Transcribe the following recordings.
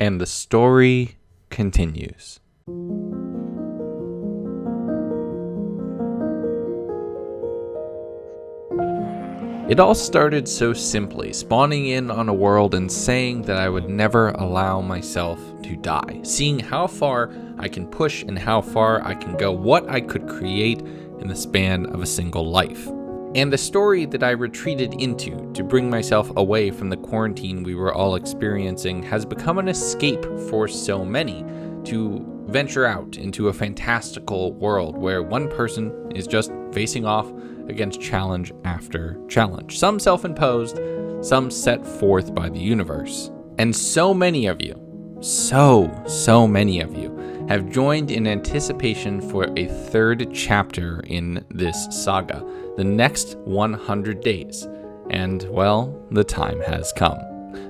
And the story continues. It all started so simply, spawning in on a world and saying that I would never allow myself to die, seeing how far I can push and how far I can go, what I could create in the span of a single life. And the story that I retreated into to bring myself away from the quarantine we were all experiencing has become an escape for so many to venture out into a fantastical world where one person is just facing off against challenge after challenge. Some self-imposed, some set forth by the universe. And so many of you, so many of you have joined in anticipation for a third chapter in this saga, the next 100 days. And, well, the time has come.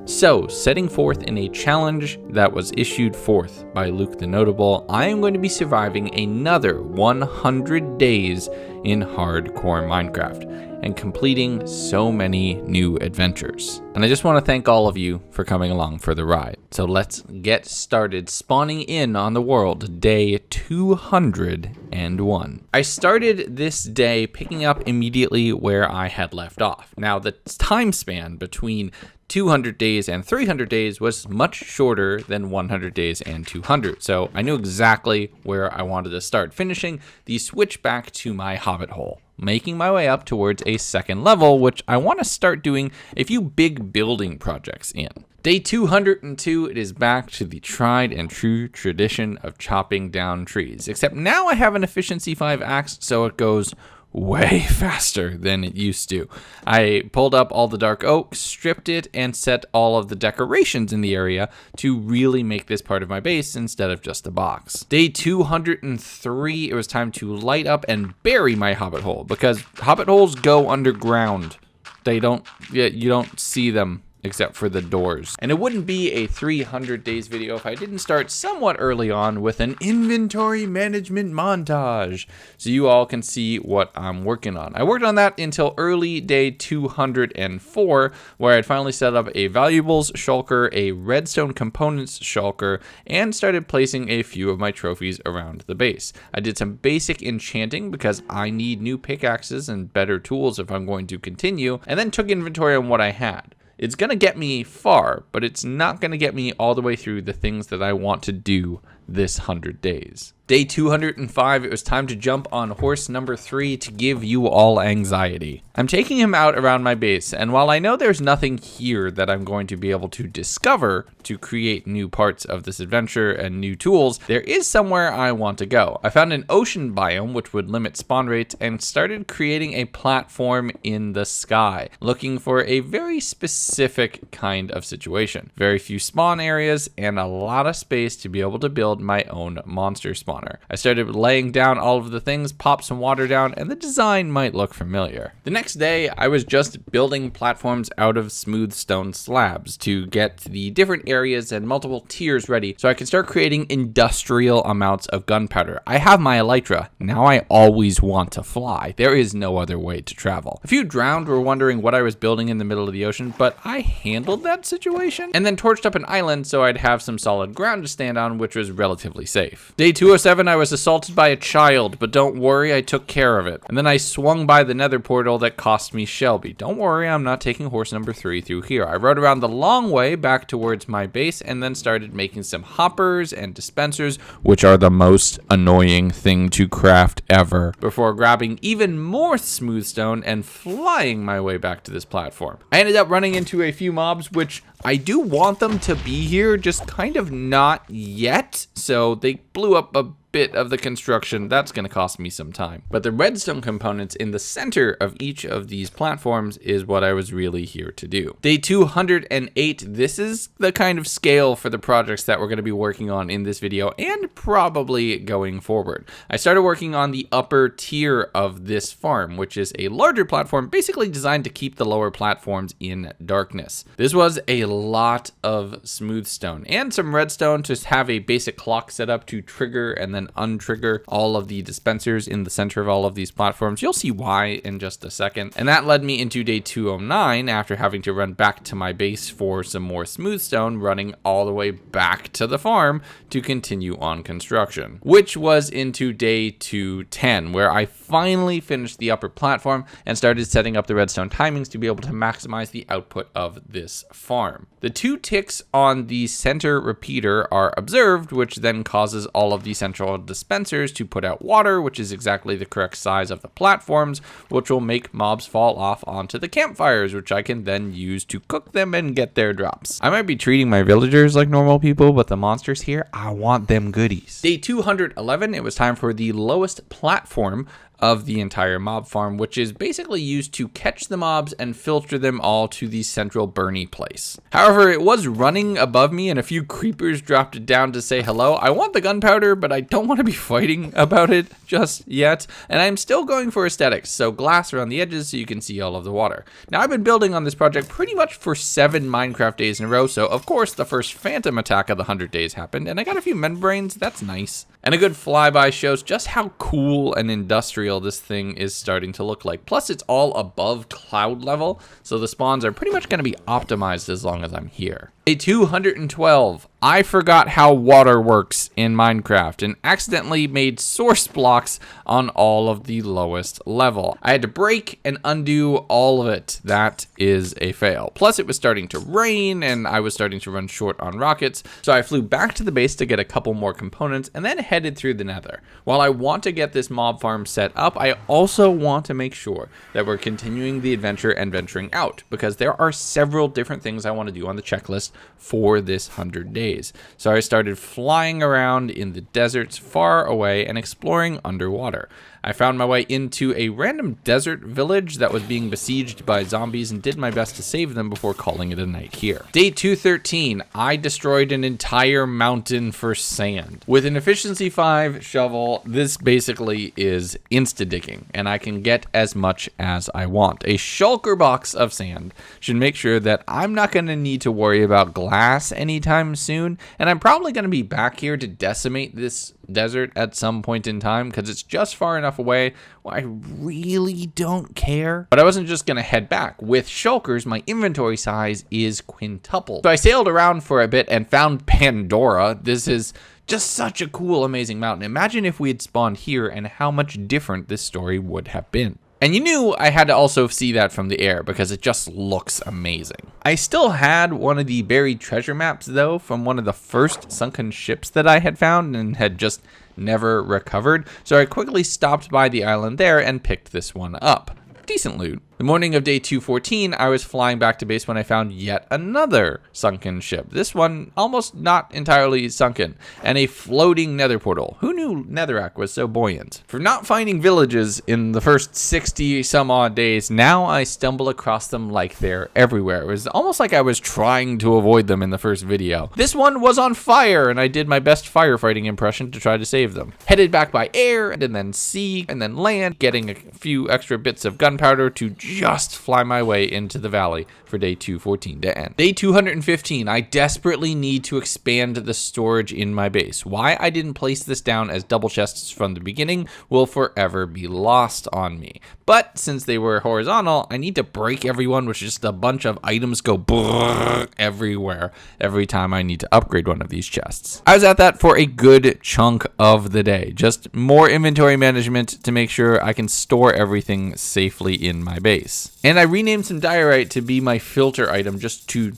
So, setting forth in a challenge that was issued forth by LukeTheNotable, I am going to be surviving another 100 days in hardcore Minecraft and completing so many new adventures. And I just want to thank all of you for coming along for the ride. So let's get started spawning in on the world, day 201. I started this day picking up immediately where I had left off. Now, the time span between 200 days and 300 days was much shorter than 100 days and 200. So I knew exactly where I wanted to start, finishing the switch back to my hobbit hole, making my way up towards a second level, which I want to start doing a few big building projects in. Day 202, it is back to the tried and true tradition of chopping down trees, except now I have an efficiency 5 axe, so it goes way faster than it used to. I pulled up all the dark oak, stripped it, and set all of the decorations in the area to really make this part of my base instead of just a box. Day 203, it was time to light up and bury my hobbit hole, because hobbit holes go underground. You don't see them except for the doors. And it wouldn't be a 300 days video if I didn't start somewhat early on with an inventory management montage, so you all can see what I'm working on. I worked on that until early day 204, where I'd finally set up a valuables shulker, a redstone components shulker, and started placing a few of my trophies around the base. I did some basic enchanting because I need new pickaxes and better tools if I'm going to continue, and then took inventory on what I had. It's going to get me far, but it's not going to get me all the way through the things that I want to do this 100 days. Day 205, it was time to jump on horse number 3 to give you all anxiety. I'm taking him out around my base, and while I know there's nothing here that I'm going to be able to discover to create new parts of this adventure and new tools, there is somewhere I want to go. I found an ocean biome which would limit spawn rates and started creating a platform in the sky, looking for a very specific kind of situation. Very few spawn areas and a lot of space to be able to build my own monster spawner. I started laying down all of the things, popped some water down, and the design might look familiar. The next day, I was just building platforms out of smooth stone slabs to get the different areas and multiple tiers ready so I can start creating industrial amounts of gunpowder. I have my elytra. Now I always want to fly. There is no other way to travel. A few drowned were wondering what I was building in the middle of the ocean, but I handled that situation and then torched up an island so I'd have some solid ground to stand on, which was relatively safe. Day 207, I was assaulted by a child, but don't worry, I took care of it. And then I swung by the nether portal that cost me Shelby. Don't worry, I'm not taking horse number 3 through here. I rode around the long way back towards my base and then started making some hoppers and dispensers, which are the most annoying thing to craft ever, before grabbing even more smooth stone and flying my way back to this platform. I ended up running into a few mobs, which I do want them to be here, just kind of not yet. So they blew up a bit of the construction. That's going to cost me some time. But the redstone components in the center of each of these platforms is what I was really here to do. Day 208, this is the kind of scale for the projects that we're going to be working on in this video and probably going forward. I started working on the upper tier of this farm, which is a larger platform basically designed to keep the lower platforms in darkness. This was a lot of smooth stone and some redstone to have a basic clock set up to trigger and then then untrigger all of the dispensers in the center of all of these platforms. You'll see why in just a second. And that led me into day 209 after having to run back to my base for some more smooth stone, running all the way back to the farm to continue on construction, which was into day 210, where I finally finished the upper platform and started setting up the redstone timings to be able to maximize the output of this farm. The 2 ticks on the center repeater are observed, which then causes all of the central dispensers to put out water, which is exactly the correct size of the platforms, which will make mobs fall off onto the campfires, which I can then use to cook them and get their drops. I might be treating my villagers like normal people, but the monsters here, I want them goodies. Day 211, it was time for the lowest platform of the entire mob farm, which is basically used to catch the mobs and filter them all to the central Bernie place. However, it was running above me and a few creepers dropped it down to say hello. I want the gunpowder, but I don't want to be fighting about it just yet. And I'm still going for aesthetics, so glass around the edges so you can see all of the water. Now, I've been building on this project pretty much for 7 Minecraft days in a row, so of course the first phantom attack of the 100 days happened, and I got a few membranes. That's nice. And a good flyby shows just how cool and industrial this thing is starting to look like. Plus, it's all above cloud level, so the spawns are pretty much going to be optimized as long as I'm here. Day 212. I forgot how water works in Minecraft and accidentally made source blocks on all of the lowest level. I had to break and undo all of it. That is a fail. Plus, it was starting to rain and I was starting to run short on rockets, so I flew back to the base to get a couple more components and then headed through the nether. While I want to get this mob farm set up, I also want to make sure that we're continuing the adventure and venturing out, because there are several different things I want to do on the checklist for this 100 days. So I started flying around in the deserts far away and exploring underwater. I found my way into a random desert village that was being besieged by zombies and did my best to save them before calling it a night here. Day 213, I destroyed an entire mountain for sand. With an efficiency 5 shovel, this basically is insta-digging, and I can get as much as I want. A shulker box of sand should make sure that I'm not going to need to worry about glass anytime soon, and I'm probably going to be back here to decimate this desert at some point in time because it's just far enough away where I really don't care. But I wasn't just gonna head back. With shulkers, my inventory size is quintupled. So I sailed around for a bit and found Pandora. This is just such a cool, amazing mountain. Imagine if we had spawned here and how much different this story would have been. And you knew I had to also see that from the air because it just looks amazing. I still had one of the buried treasure maps though from one of the first sunken ships that I had found and had just never recovered. So I quickly stopped by the island there and picked this one up. Decent loot. The morning of day 214, I was flying back to base when I found yet another sunken ship. This one almost not entirely sunken, and a floating nether portal. Who knew netherrack was so buoyant? For not finding villages in the first 60 some odd days, now I stumble across them like they're everywhere. It was almost like I was trying to avoid them in the first video. This one was on fire, and I did my best firefighting impression to try to save them. Headed back by air, and then sea, and then land, getting a few extra bits of gunpowder to just fly my way into the valley for day 214 to end. Day 215, I desperately need to expand the storage in my base. Why I didn't place this down as double chests from the beginning will forever be lost on me. But since they were horizontal, I need to break everyone, which is just a bunch of items go brrr everywhere every time I need to upgrade one of these chests. I was at that for a good chunk of the day. Just more inventory management to make sure I can store everything safely in my base. And I renamed some diorite to be my filter item just to,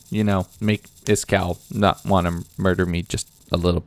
make Iskal not want to murder me just a little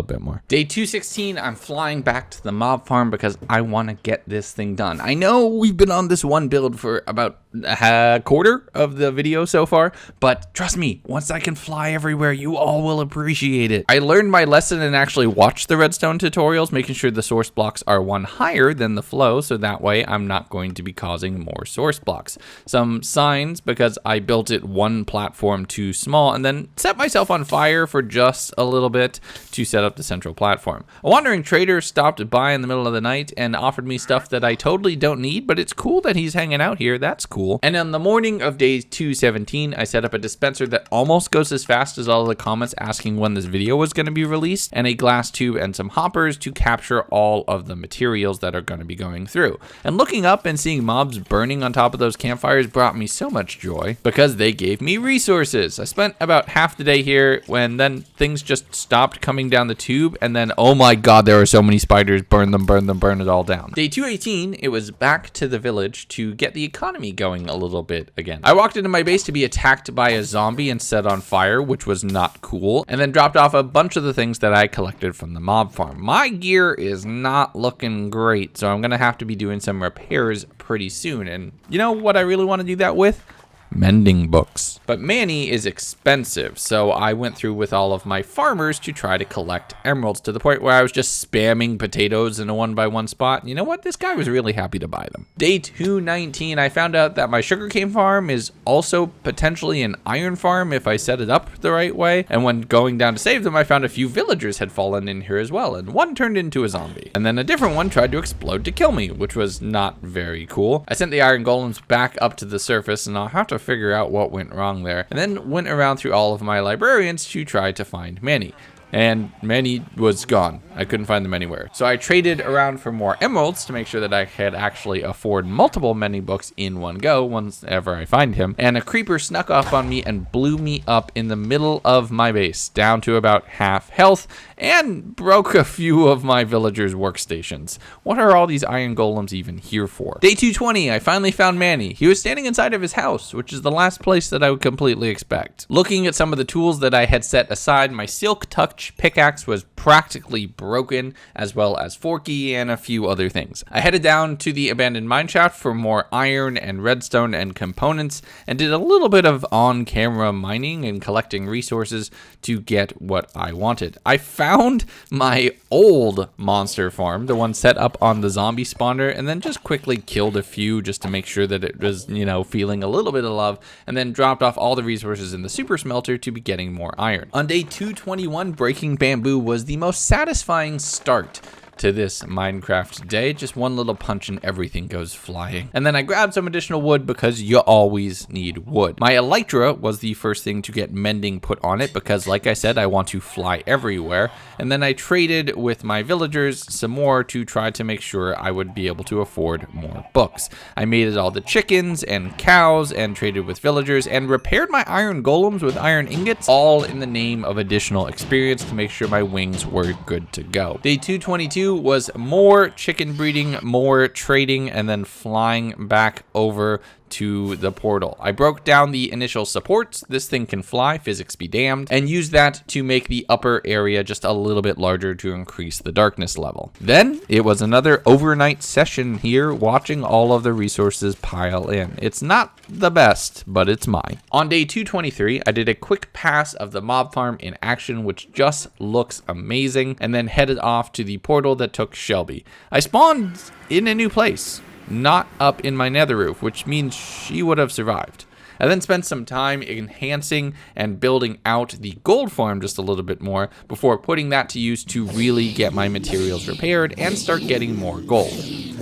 bit more. Day 216, I'm flying back to the mob farm because I want to get this thing done. I know we've been on this one build for about a quarter of the video so far, but trust me, once I can fly everywhere, you all will appreciate it. I learned my lesson and actually watched the redstone tutorials, making sure the source blocks are one higher than the flow, so that way I'm not going to be causing more source blocks. Some signs, because I built it one platform too small and then set myself on fire for just a little bit to set up the central platform. A wandering trader stopped by in the middle of the night and offered me stuff that I totally don't need, but it's cool that he's hanging out here. That's cool. cool. And on the morning of day 217, I set up a dispenser that almost goes as fast as all of the comments asking when this video was going to be released, and a glass tube and some hoppers to capture all of the materials that are going to be going through. And looking up and seeing mobs burning on top of those campfires brought me so much joy because they gave me resources. I spent about half the day here when then things just stopped coming down the tube, and then oh my god, there were so many spiders. Burn them, burn them, burn it all down. Day 218, it was back to the village to get the economy going a little bit again. I walked into my base to be attacked by a zombie and set on fire, which was not cool, and then dropped off a bunch of the things that I collected from the mob farm. My gear is not looking great, so I'm gonna have to be doing some repairs pretty soon. And you know what I really want to do that with? Mending books. But Manny is expensive, so I went through with all of my farmers to try to collect emeralds to the point where I was just spamming potatoes in a 1x1 spot. You know what? This guy was really happy to buy them. Day 219, I found out that my sugarcane farm is also potentially an iron farm if I set it up the right way. And when going down to save them, I found a few villagers had fallen in here as well, and one turned into a zombie. And then a different one tried to explode to kill me, which was not very cool. I sent the iron golems back up to the surface, and I'll have to figure out what went wrong there, and then went around through all of my librarians to try to find Manny. And Manny was gone. I couldn't find them anywhere. So I traded around for more emeralds to make sure that I could actually afford multiple mending books in one go whenever I find him. And a creeper snuck up on me and blew me up in the middle of my base, down to about half health, and broke a few of my villagers' workstations. What are all these iron golems even here for? Day 220, I finally found Manny. He was standing inside of his house, which is the last place that I would completely expect. Looking at some of the tools that I had set aside, my silk touch pickaxe was practically broken, as well as Forky and a few other things. I headed down to the abandoned mineshaft for more iron and redstone and components, and did a little bit of on-camera mining and collecting resources to get what I wanted. I found my old monster farm, the one set up on the zombie spawner, and then just quickly killed a few just to make sure that it was, you know, feeling a little bit of love, and then dropped off all the resources in the super smelter to be getting more iron. On day 221, breaking bamboo was the most satisfying start to this Minecraft day. Just one little punch and everything goes flying. And then I grabbed some additional wood because you always need wood. My elytra was the first thing to get mending put on it because, like I said, I want to fly everywhere. And then I traded with my villagers some more to try to make sure I would be able to afford more books. I mated all the chickens and cows and traded with villagers and repaired my iron golems with iron ingots, all in the name of additional experience to make sure my wings were good to go. Day 222 was more chicken breeding, more trading, and then flying back over to the portal. I broke down the initial supports. This thing can fly, physics be damned, and used that to make the upper area just a little bit larger to increase the darkness level. Then it was another overnight session here, watching all of the resources pile in. It's not the best, but it's mine. On day 223, I did a quick pass of the mob farm in action, which just looks amazing, and then headed off to the portal that took Shelby. I spawned in a new place, not up in my nether roof, which means she would have survived. I then spent some time enhancing and building out the gold farm just a little bit more before putting that to use to really get my materials repaired and start getting more gold.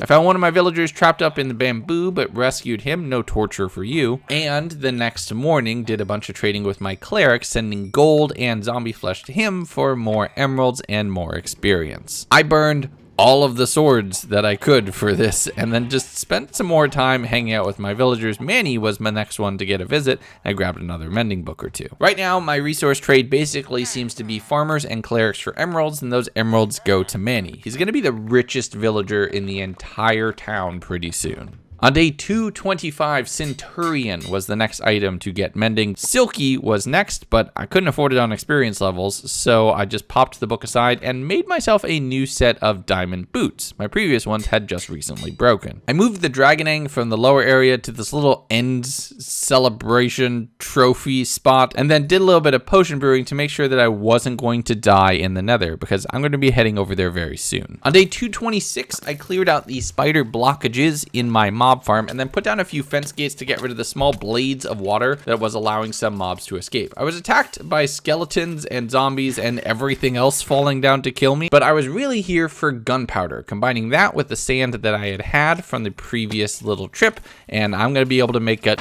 I found one of my villagers trapped up in the bamboo, but rescued him, no torture for you. And the next morning did a bunch of trading with my cleric, sending gold and zombie flesh to him for more emeralds and more experience. I burned all of the swords that I could for this, and then just spent some more time hanging out with my villagers. Manny was my next one to get a visit. I grabbed another mending book or two. Right now, my resource trade basically seems to be farmers and clerics for emeralds, and those emeralds go to Manny. He's going to be the richest villager in the entire town pretty soon. On day 225, Centurion was the next item to get mending. Silky was next, but I couldn't afford it on experience levels, so I just popped the book aside and made myself a new set of diamond boots. My previous ones had just recently broken. I moved the dragon egg from the lower area to this little end celebration trophy spot, and then did a little bit of potion brewing to make sure that I wasn't going to die in the nether, because I'm going to be heading over there very soon. On day 226, I cleared out the spider blockages in my mob mob farm and then put down a few fence gates to get rid of the small blades of water that was allowing some mobs to escape. I was attacked by skeletons and zombies and everything else falling down to kill me, but I was really here for gunpowder, combining that with the sand that I had from the previous little trip, and I'm going to be able to make it.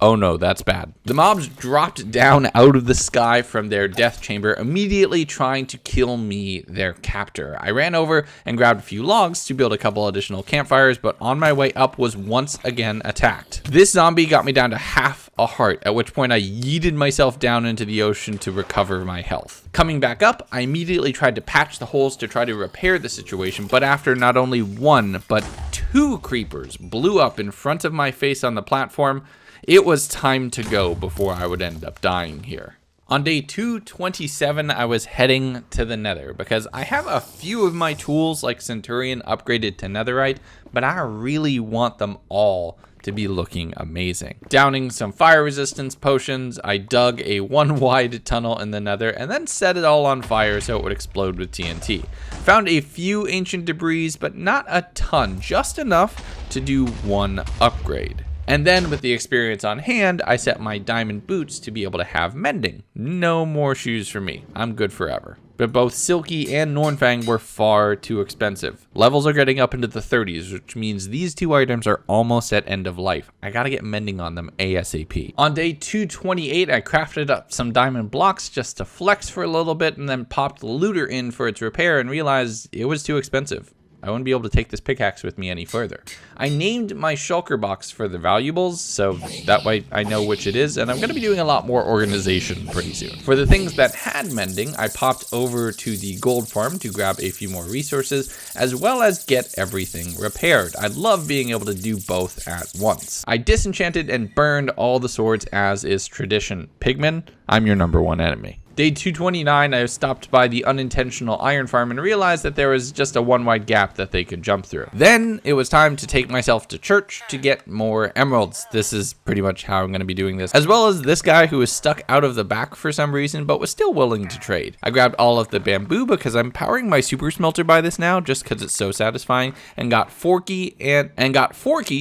Oh no, that's bad. The mobs dropped down out of the sky from their death chamber, immediately trying to kill me, their captor. I ran over and grabbed a few logs to build a couple additional campfires, but on my way up was once again attacked. This zombie got me down to half a heart, at which point I yeeted myself down into the ocean to recover my health. Coming back up, I immediately tried to patch the holes to try to repair the situation, but after not only one, but two creepers blew up in front of my face on the platform, it was time to go before I would end up dying here. On day 227, I was heading to the nether because I have a few of my tools like Centurion upgraded to netherite, but I really want them all to be looking amazing. Downing some fire resistance potions, I dug a one wide tunnel in the nether and then set it all on fire so it would explode with TNT. Found a few ancient debris, but not a ton, just enough to do one upgrade. And then with the experience on hand, I set my diamond boots to be able to have mending. No more shoes for me. I'm good forever. But both Silky and Nornfang were far too expensive. Levels are getting up into the 30s, which means these two items are almost at end of life. I gotta get mending on them ASAP. On day 228, I crafted up some diamond blocks just to flex for a little bit and then popped the looter in for its repair and realized it was too expensive. I wouldn't be able to take this pickaxe with me any further. I named my shulker box for the valuables, so that way I know which it is, and I'm going to be doing a lot more organization pretty soon. For the things that had mending, I popped over to the gold farm to grab a few more resources, as well as get everything repaired. I love being able to do both at once. I disenchanted and burned all the swords as is tradition. Pigmen, I'm your #1 enemy. Day 229, I stopped by the unintentional iron farm and realized that there was just a one wide gap that they could jump through. Then it was time to take myself to church to get more emeralds. This is pretty much how I'm going to be doing this, as well as this guy who was stuck out of the back for some reason, but was still willing to trade. I grabbed all of the bamboo because I'm powering my super smelter by this now, just because it's so satisfying, and got Forky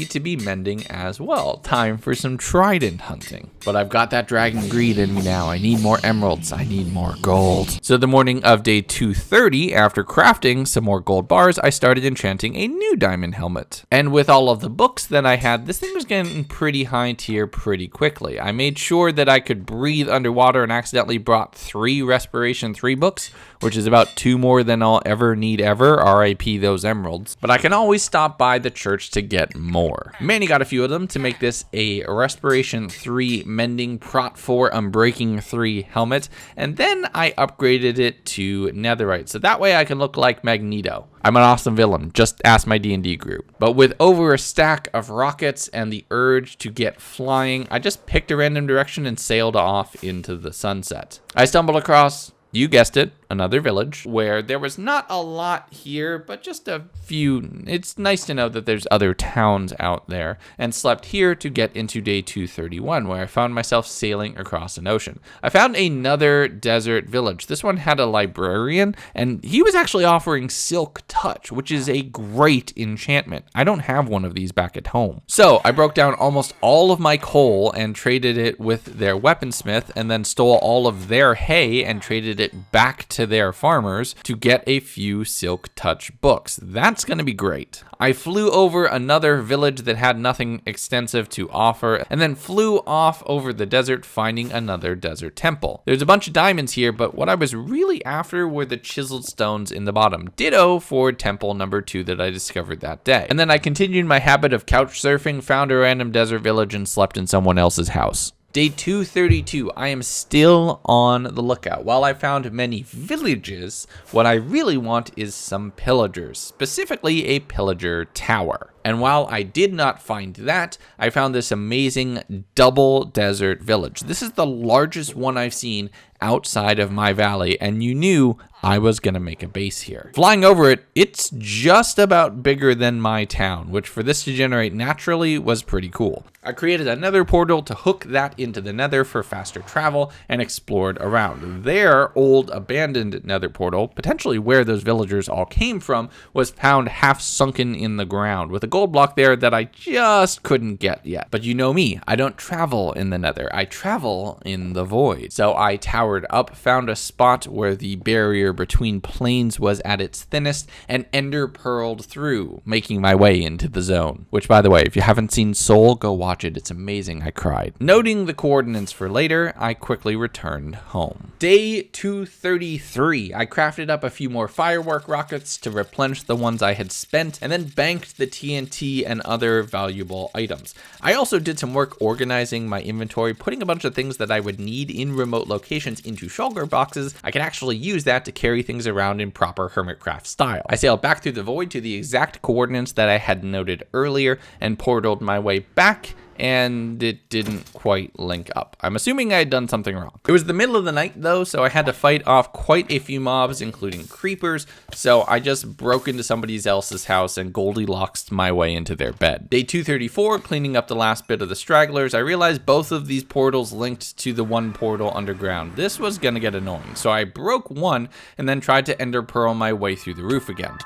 to be mending as well. Time for some trident hunting. But I've got that dragon greed in me now. I need more emeralds. I need more gold. So the morning of day 230, after crafting some more gold bars, I started enchanting a new diamond helmet. And with all of the books that I had, this thing was getting pretty high tier pretty quickly. I made sure that I could breathe underwater and accidentally brought 3 Respiration 3 books, which is about 2 more than I'll ever need ever, RIP those emeralds. But I can always stop by the church to get more. Manny got a few of them to make this a Respiration 3 Mending Prot 4 Unbreaking 3 helmet, and then I upgraded it to netherite, so that way I can look like Magneto. I'm an awesome villain, just ask my D&D group. But with over a stack of rockets and the urge to get flying, I just picked a random direction and sailed off into the sunset. I stumbled across, you guessed it, another village where there was not a lot here, but just a few. It's nice to know that there's other towns out there, and slept here to get into day 231, where I found myself sailing across an ocean. I found another desert village. This one had a librarian, and he was actually offering Silk Touch, which is a great enchantment. I don't have one of these back at home. So I broke down almost all of my coal and traded it with their weaponsmith, and then stole all of their hay and traded it back to their farmers to get a few Silk Touch books. That's going to be great. I flew over another village that had nothing extensive to offer, and then flew off over the desert, finding another desert temple. There's a bunch of diamonds here, but what I was really after were the chiseled stones in the bottom. Ditto for temple number 2 that I discovered that day. And then I continued my habit of couch surfing, found a random desert village, and slept in someone else's house. Day 232, I am still on the lookout. While I found many villages, what I really want is some pillagers, specifically a pillager tower. And while I did not find that, I found this amazing double desert village. This is the largest one I've seen outside of my valley, and you knew I was going to make a base here. Flying over it, it's just about bigger than my town, which for this to generate naturally was pretty cool. I created another portal to hook that into the nether for faster travel and explored around. Their old abandoned nether portal, potentially where those villagers all came from, was found half sunken in the ground with a gold block there that I just couldn't get yet. But you know me, I don't travel in the nether, I travel in the void. So I towered up, found a spot where the barrier between planes was at its thinnest, and ender pearled through, making my way into the zone. Which, by the way, if you haven't seen Soul, go watch it, it's amazing, I cried. Noting the coordinates for later, I quickly returned home. Day 233, I crafted up a few more firework rockets to replenish the ones I had spent, and then banked the TNT and other valuable items. I also did some work organizing my inventory, putting a bunch of things that I would need in remote locations into shulker boxes. I can actually use that to carry things around in proper hermitcraft style. I sailed back through the void to the exact coordinates that I had noted earlier and portaled my way back, and it didn't quite link up. I'm assuming I had done something wrong. It was the middle of the night though, so I had to fight off quite a few mobs, including creepers, so I just broke into somebody else's house and Goldilocks my way into their bed. Day 234, cleaning up the last bit of the stragglers, I realized both of these portals linked to the one portal underground. This was gonna get annoying, so I broke one and then tried to ender pearl my way through the roof again.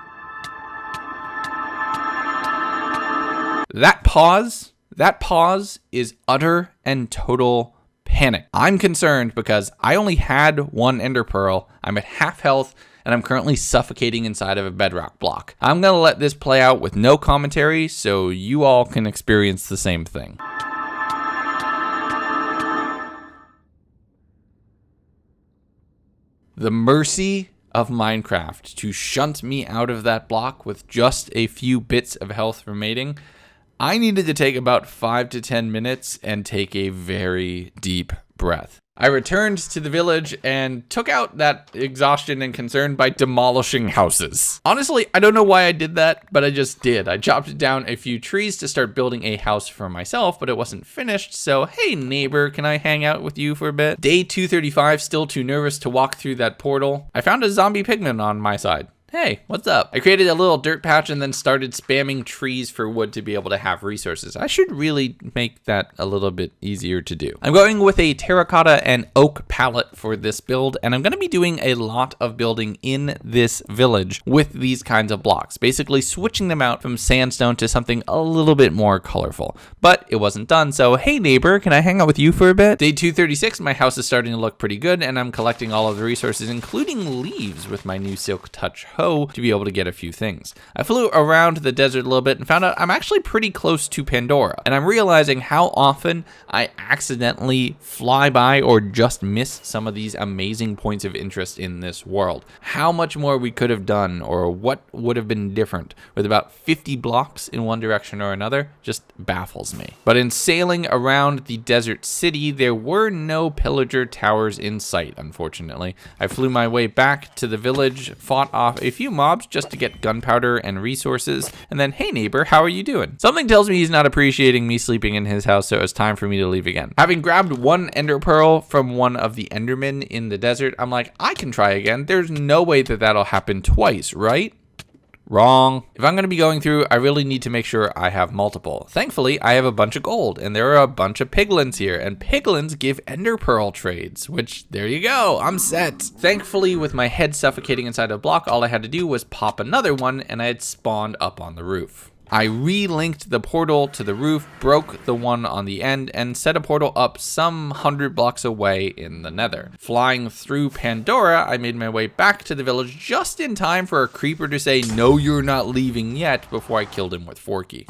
That pause is utter and total panic. I'm concerned because I only had one ender pearl, I'm at half health, and I'm currently suffocating inside of a bedrock block. I'm gonna let this play out with no commentary so you all can experience the same thing. The mercy of Minecraft to shunt me out of that block with just a few bits of health remaining. I needed to take about 5 to 10 minutes and take a very deep breath. I returned to the village and took out that exhaustion and concern by demolishing houses. Honestly, I don't know why I did that, but I just did. I chopped down a few trees to start building a house for myself, but it wasn't finished, so hey neighbor, can I hang out with you for a bit? Day 235, still too nervous to walk through that portal. I found a zombie pigman on my side. Hey, what's up? I created a little dirt patch and then started spamming trees for wood to be able to have resources. I should really make that a little bit easier to do. I'm going with a terracotta and oak palette for this build, and I'm going to be doing a lot of building in this village with these kinds of blocks, basically switching them out from sandstone to something a little bit more colorful. But it wasn't done, so hey neighbor, can I hang out with you for a bit? Day 236, my house is starting to look pretty good, and I'm collecting all of the resources, including leaves with my new Silk Touch hoe to be able to get a few things. I flew around the desert a little bit and found out I'm actually pretty close to Pandora, and I'm realizing how often I accidentally fly by or just miss some of these amazing points of interest in this world. How much more we could have done or what would have been different with about 50 blocks in one direction or another just baffles me. But in sailing around the desert city, there were no pillager towers in sight, unfortunately. I flew my way back to the village, fought off a few mobs just to get gunpowder and resources, and then hey neighbor, how are you doing? Something tells me he's not appreciating me sleeping in his house, so it's time for me to leave again. Having grabbed one ender pearl from one of the endermen in the desert, I'm like, I can try again. There's no way that that'll happen twice, right? Wrong. If I'm going to be going through, I really need to make sure I have multiple. Thankfully, I have a bunch of gold, and there are a bunch of piglins here, and piglins give ender pearl trades, which, there you go, I'm set. Thankfully, with my head suffocating inside a block, all I had to do was pop another one, and I had spawned up on the roof. I re-linked the portal to the roof, broke the one on the end, and set a portal up some 100 blocks away in the nether. Flying through Pandora, I made my way back to the village just in time for a creeper to say, no, you're not leaving yet, before I killed him with Forky.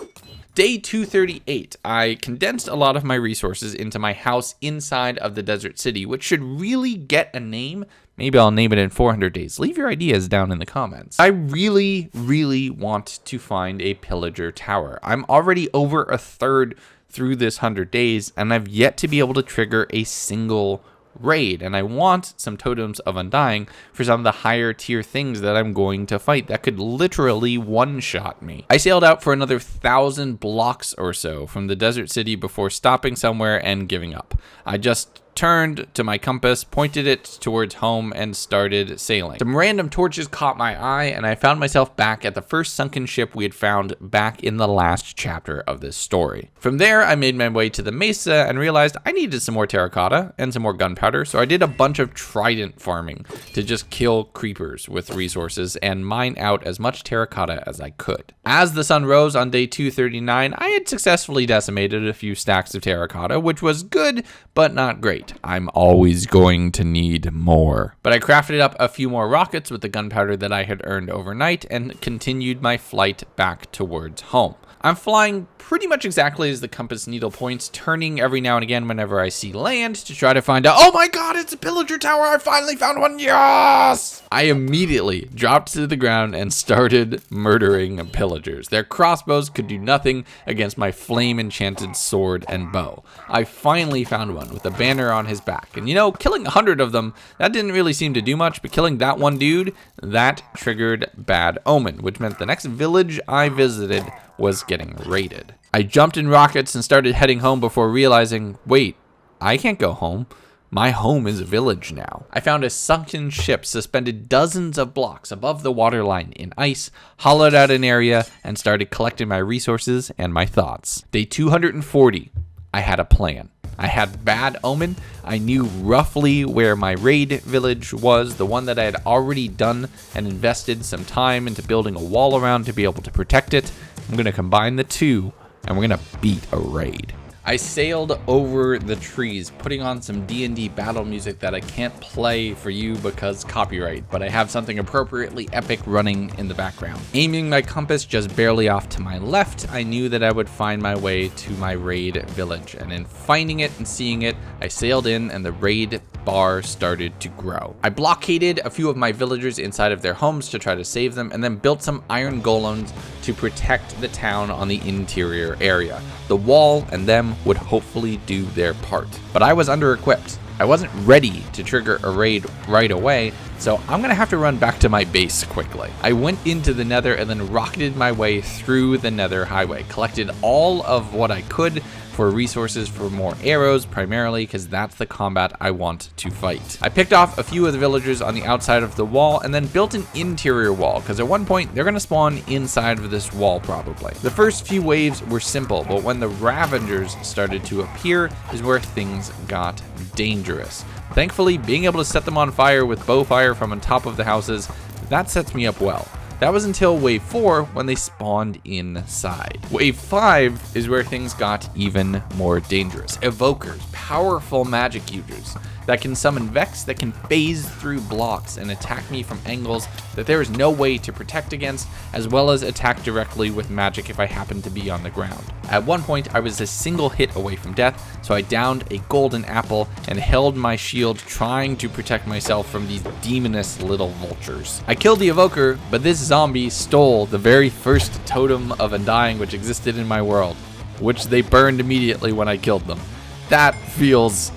Day 238, I condensed a lot of my resources into my house inside of the desert city, which should really get a name. Maybe I'll name it in 400 days. Leave your ideas down in the comments. I really, really want to find a pillager tower. I'm already over a third through this 100 days, and I've yet to be able to trigger a single raid, and I want some totems of undying for some of the higher tier things that I'm going to fight that could literally one-shot me. I sailed out for another 1,000 blocks or so from the desert city before stopping somewhere and giving up. I just turned to my compass, pointed it towards home, and started sailing. Some random torches caught my eye, and I found myself back at the first sunken ship we had found back in the last chapter of this story. From there, I made my way to the mesa and realized I needed some more terracotta and some more gunpowder, so I did a bunch of trident farming to just kill creepers with resources and mine out as much terracotta as I could. As the sun rose on day 239, I had successfully decimated a few stacks of terracotta, which was good, but not great. I'm always going to need more. But I crafted up a few more rockets with the gunpowder that I had earned overnight and continued my flight back towards home. I'm flying pretty much exactly as the compass needle points, turning every now and again whenever I see land to try to find out, oh my god, it's a pillager tower, I finally found one, yes! I immediately dropped to the ground and started murdering pillagers. Their crossbows could do nothing against my flame-enchanted sword and bow. I finally found one with a banner on his back, and you know, killing 100 of them, that didn't really seem to do much, but killing that one dude, that triggered bad omen, which meant the next village I visited was getting raided. I jumped in rockets and started heading home before realizing, wait, I can't go home. My home is a village now. I found a sunken ship suspended dozens of blocks above the waterline in ice, hollowed out an area, and started collecting my resources and my thoughts. Day 240, I had a plan. I had bad omen. I knew roughly where my raid village was, the one that I had already done and invested some time into building a wall around to be able to protect it. I'm going to combine the two, and we're going to beat a raid. I sailed over the trees, putting on some D&D battle music that I can't play for you because copyright, but I have something appropriately epic running in the background. Aiming my compass just barely off to my left, I knew that I would find my way to my raid village, and in finding it and seeing it, I sailed in and the raid bar started to grow. I blockaded a few of my villagers inside of their homes to try to save them, and then built some iron golems to protect the town on the interior area. The wall and them would hopefully do their part. But I was under-equipped. I wasn't ready to trigger a raid right away, so I'm gonna have to run back to my base quickly. I went into the nether and then rocketed my way through the nether highway, collected all of what I could for resources for more arrows, primarily because that's the combat I want to fight. I picked off a few of the villagers on the outside of the wall and then built an interior wall, because at one point they're going to spawn inside of this wall probably. The first few waves were simple, but when the Ravengers started to appear is where things got dangerous. Thankfully, being able to set them on fire with bow fire from on top of the houses, that sets me up well. That was until wave 4 when they spawned inside. Wave 5 is where things got even more dangerous. Evokers, powerful magic users that can summon Vex that can phase through blocks and attack me from angles that there is no way to protect against, as well as attack directly with magic if I happen to be on the ground. At one point, I was a single hit away from death, so I downed a golden apple and held my shield trying to protect myself from these demonous little vultures. I killed the evoker, but this zombie stole the very first totem of undying which existed in my world, which they burned immediately when I killed them. That feels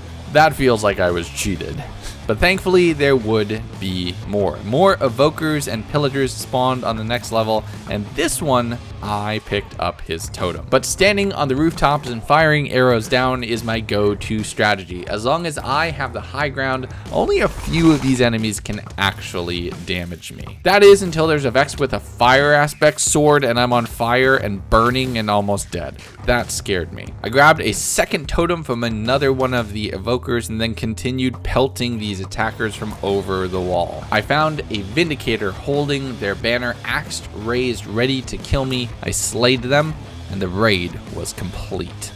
like I was cheated. But thankfully, there would be more. More evokers and pillagers spawned on the next level, and this one, I picked up his totem. But standing on the rooftops and firing arrows down is my go-to strategy. As long as I have the high ground, only a few of these enemies can actually damage me. That is until there's a Vex with a fire aspect sword and I'm on fire and burning and almost dead. That scared me. I grabbed a second totem from another one of the evokers and then continued pelting these attackers from over the wall. I found a Vindicator holding their banner axed, raised, ready to kill me. I slayed them, and the raid was complete.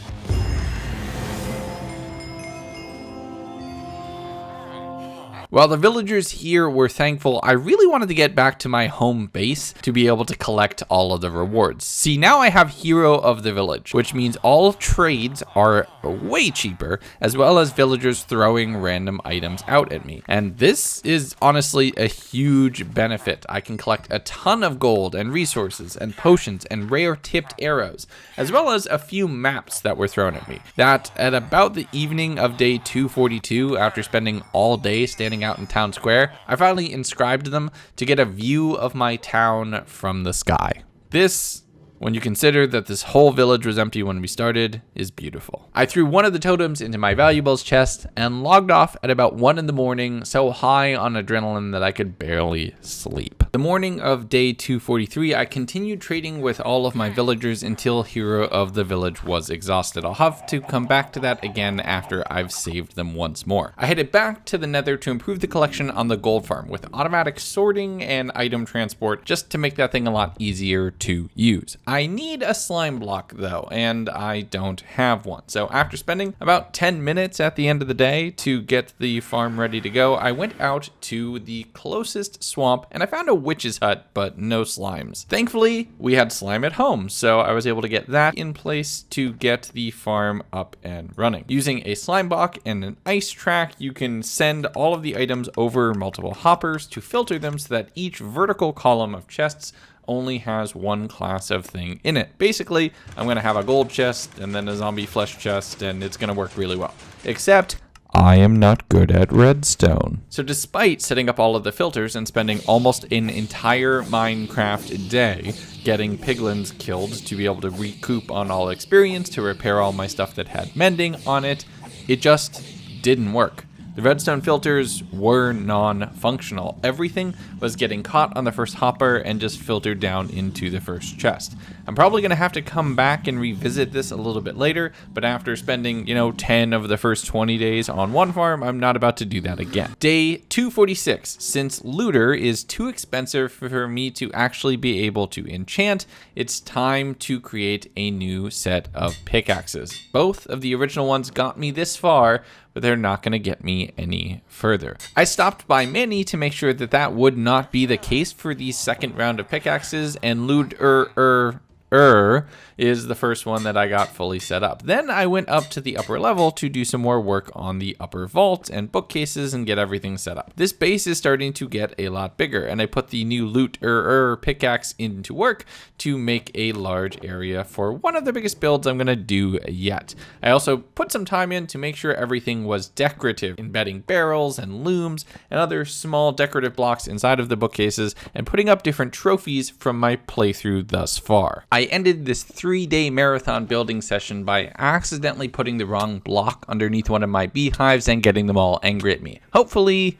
While the villagers here were thankful, I really wanted to get back to my home base to be able to collect all of the rewards. See, now I have Hero of the Village, which means all trades are way cheaper, as well as villagers throwing random items out at me. And this is honestly a huge benefit. I can collect a ton of gold and resources and potions and rare tipped arrows, as well as a few maps that were thrown at me. That at about the evening of day 242, after spending all day standing out in town square, I finally inscribed them to get a view of my town from the sky. This when you consider that this whole village was empty when we started, is beautiful. I threw one of the totems into my valuables chest and logged off at about 1 in the morning, so high on adrenaline that I could barely sleep. The morning of day 243, I continued trading with all of my villagers until Hero of the Village was exhausted. I'll have to come back to that again after I've saved them once more. I headed back to the Nether to improve the collection on the gold farm with automatic sorting and item transport, just to make that thing a lot easier to use. I need a slime block though, and I don't have one. So after spending about 10 minutes at the end of the day to get the farm ready to go, I went out to the closest swamp and I found a witch's hut, but no slimes. Thankfully, we had slime at home, so I was able to get that in place to get the farm up and running. Using a slime block and an ice track, you can send all of the items over multiple hoppers to filter them so that each vertical column of chests only has one class of thing in it. Basically, I'm going to have a gold chest and then a zombie flesh chest, and it's going to work really well. Except I am not good at redstone. So despite setting up all of the filters and spending almost an entire Minecraft day getting piglins killed to be able to recoup on all experience to repair all my stuff that had mending on it, it just didn't work. The redstone filters were non-functional. Everything was getting caught on the first hopper and just filtered down into the first chest. I'm probably going to have to come back and revisit this a little bit later, but after spending, 10 of the first 20 days on one farm, I'm not about to do that again. Day 246. Since looter is too expensive for me to actually be able to enchant, it's time to create a new set of pickaxes. Both of the original ones got me this far, but they're not going to get me any further. I stopped by many to make sure that that would not be the case for the second round of pickaxes, and looter is the first one that I got fully set up. Then I went up to the upper level to do some more work on the upper vault and bookcases and get everything set up. This base is starting to get a lot bigger, and I put the new looter pickaxe into work to make a large area for one of the biggest builds I'm gonna do yet. I also put some time in to make sure everything was decorative, embedding barrels and looms and other small decorative blocks inside of the bookcases and putting up different trophies from my playthrough thus far. I ended this 3-day marathon building session by accidentally putting the wrong block underneath one of my beehives and getting them all angry at me. Hopefully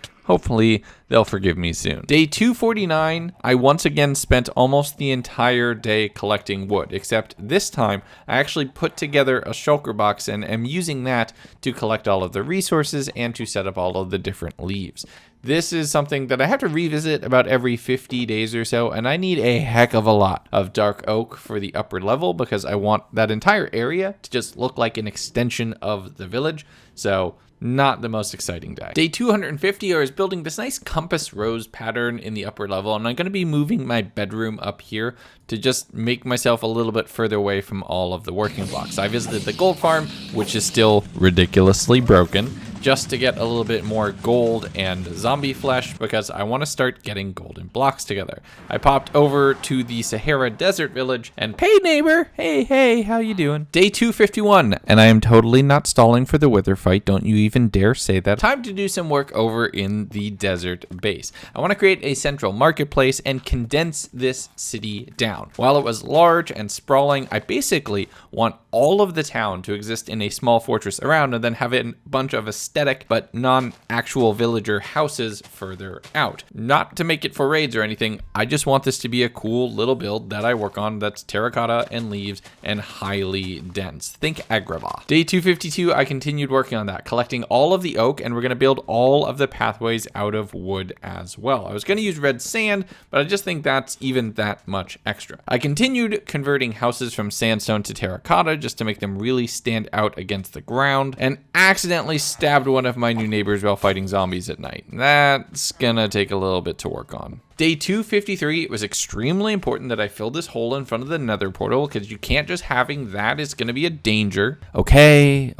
they'll forgive me soon. Day 249, I once again spent almost the entire day collecting wood, except this time I actually put together a shulker box and am using that to collect all of the resources and to set up all of the different leaves. This is something that I have to revisit about every 50 days or so, and I need a heck of a lot of dark oak for the upper level because I want that entire area to just look like an extension of the village. So not the most exciting day. Day 250, I was building this nice compass rose pattern in the upper level, and I'm going to be moving my bedroom up here to just make myself a little bit further away from all of the working blocks. I visited the gold farm, which is still ridiculously broken, just to get a little bit more gold and zombie flesh because I want to start getting golden blocks together. I popped over to the Sahara Desert Village and, hey neighbor, hey, how you doing? Day 251, and I am totally not stalling for the wither fight. Don't you even dare say that. Time to do some work over in the desert base. I want to create a central marketplace and condense this city down. While it was large and sprawling, I basically want all of the town to exist in a small fortress around and then have a bunch of aesthetic but non-actual villager houses further out. Not to make it for raids or anything, I just want this to be a cool little build that I work on that's terracotta and leaves and highly dense. Think Agrabah. Day 252, I continued working on that, collecting all of the oak, and we're going to build all of the pathways out of wood as well. I was going to use red sand, but I just think that's even that much extra. I continued converting houses from sandstone to terracotta just to make them really stand out against the ground, and accidentally stabbed one of my new neighbors while fighting zombies at night. That's gonna take a little bit to work on. Day 253, it was extremely important that I fill this hole in front of the nether portal because you can't just having that, it's gonna be a danger. Okay,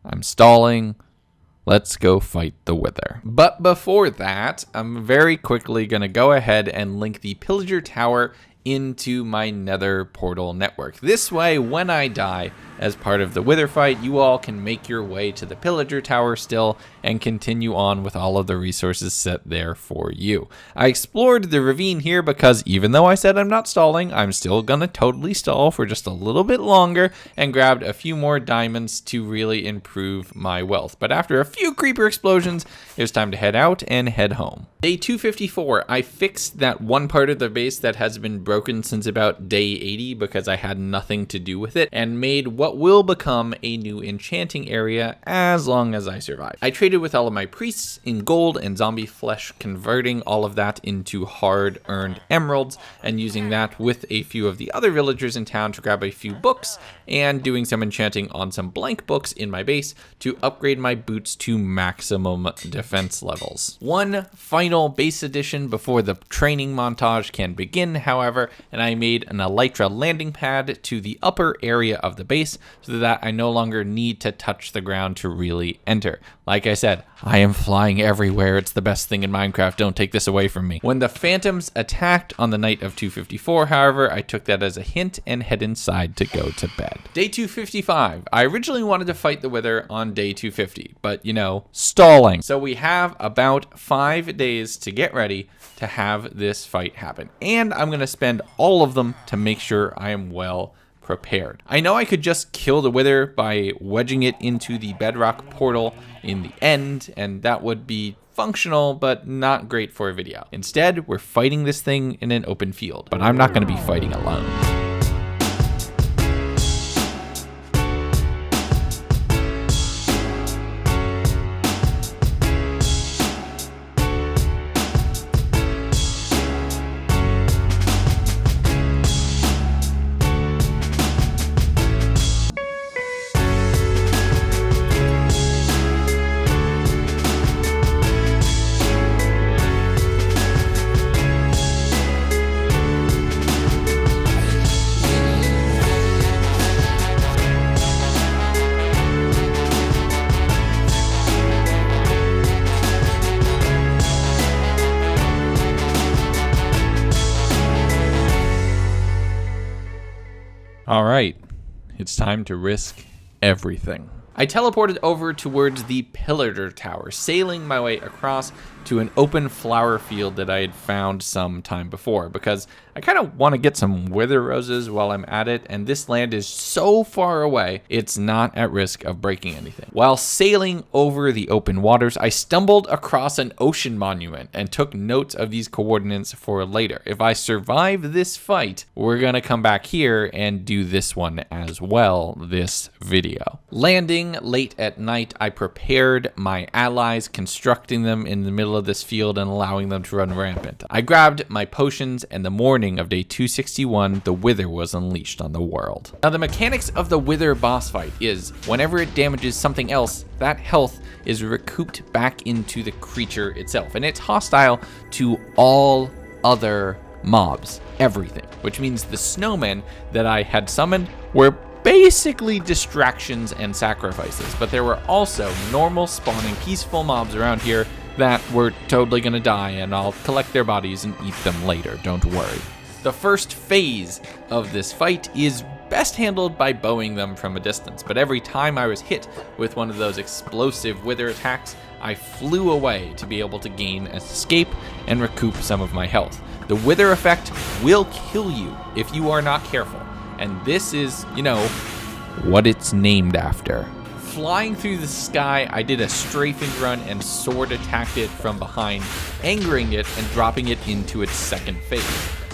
I'm stalling. Let's go fight the wither. But before that, I'm very quickly gonna go ahead and link the Pillager Tower into my nether portal network. This way, when I die as part of the wither fight, you all can make your way to the Pillager Tower still and continue on with all of the resources set there for you. I explored the ravine here because even though I said I'm not stalling, I'm still gonna totally stall for just a little bit longer and grabbed a few more diamonds to really improve my wealth. But after a few creeper explosions, it was time to head out and head home. Day 254, I fixed that one part of the base that has been broken since about day 80 because I had nothing to do with it, and made what will become a new enchanting area as long as I survive. I traded with all of my priests in gold and zombie flesh, converting all of that into hard-earned emeralds, and using that with a few of the other villagers in town to grab a few books, and doing some enchanting on some blank books in my base to upgrade my boots to maximum defense levels. One final base addition before the training montage can begin, however, and I made an elytra landing pad to the upper area of the base so that I no longer need to touch the ground to really enter. Like I said, I am flying everywhere. It's the best thing in Minecraft. Don't take this away from me. When the phantoms attacked on the night of 254, however, I took that as a hint and head inside to go to bed. Day 255. I originally wanted to fight the Wither on day 250, but you know, stalling. So we have about 5 days to get ready to have this fight happen. And I'm going to spend all of them to make sure I am well prepared. I know I could just kill the Wither by wedging it into the bedrock portal in the end, and that would be functional, but not great for a video. Instead, we're fighting this thing in an open field, but I'm not going to be fighting alone. All right, it's time to risk everything. I teleported over towards the Pillager Tower, sailing my way across to an open flower field that I had found some time before, because I kind of want to get some wither roses while I'm at it, and this land is so far away, it's not at risk of breaking anything. While sailing over the open waters, I stumbled across an ocean monument and took notes of these coordinates for later. If I survive this fight, we're gonna come back here and do this one as well, this video. Landing late at night, I prepared my allies, constructing them in the middle of this field and allowing them to run rampant. I grabbed my potions, and the morning of day 261, the Wither was unleashed on the world. Now, the mechanics of the Wither boss fight is whenever it damages something else, that health is recouped back into the creature itself, and it's hostile to all other mobs, everything, which means the snowmen that I had summoned were basically distractions and sacrifices, but there were also normal spawning peaceful mobs around here that were totally gonna die, and I'll collect their bodies and eat them later, don't worry. The first phase of this fight is best handled by bowing them from a distance, but every time I was hit with one of those explosive Wither attacks, I flew away to be able to gain escape and recoup some of my health. The Wither effect will kill you if you are not careful, and this is, you know, what it's named after. Flying through the sky, I did a strafing run and sword attacked it from behind, angering it and dropping it into its second phase.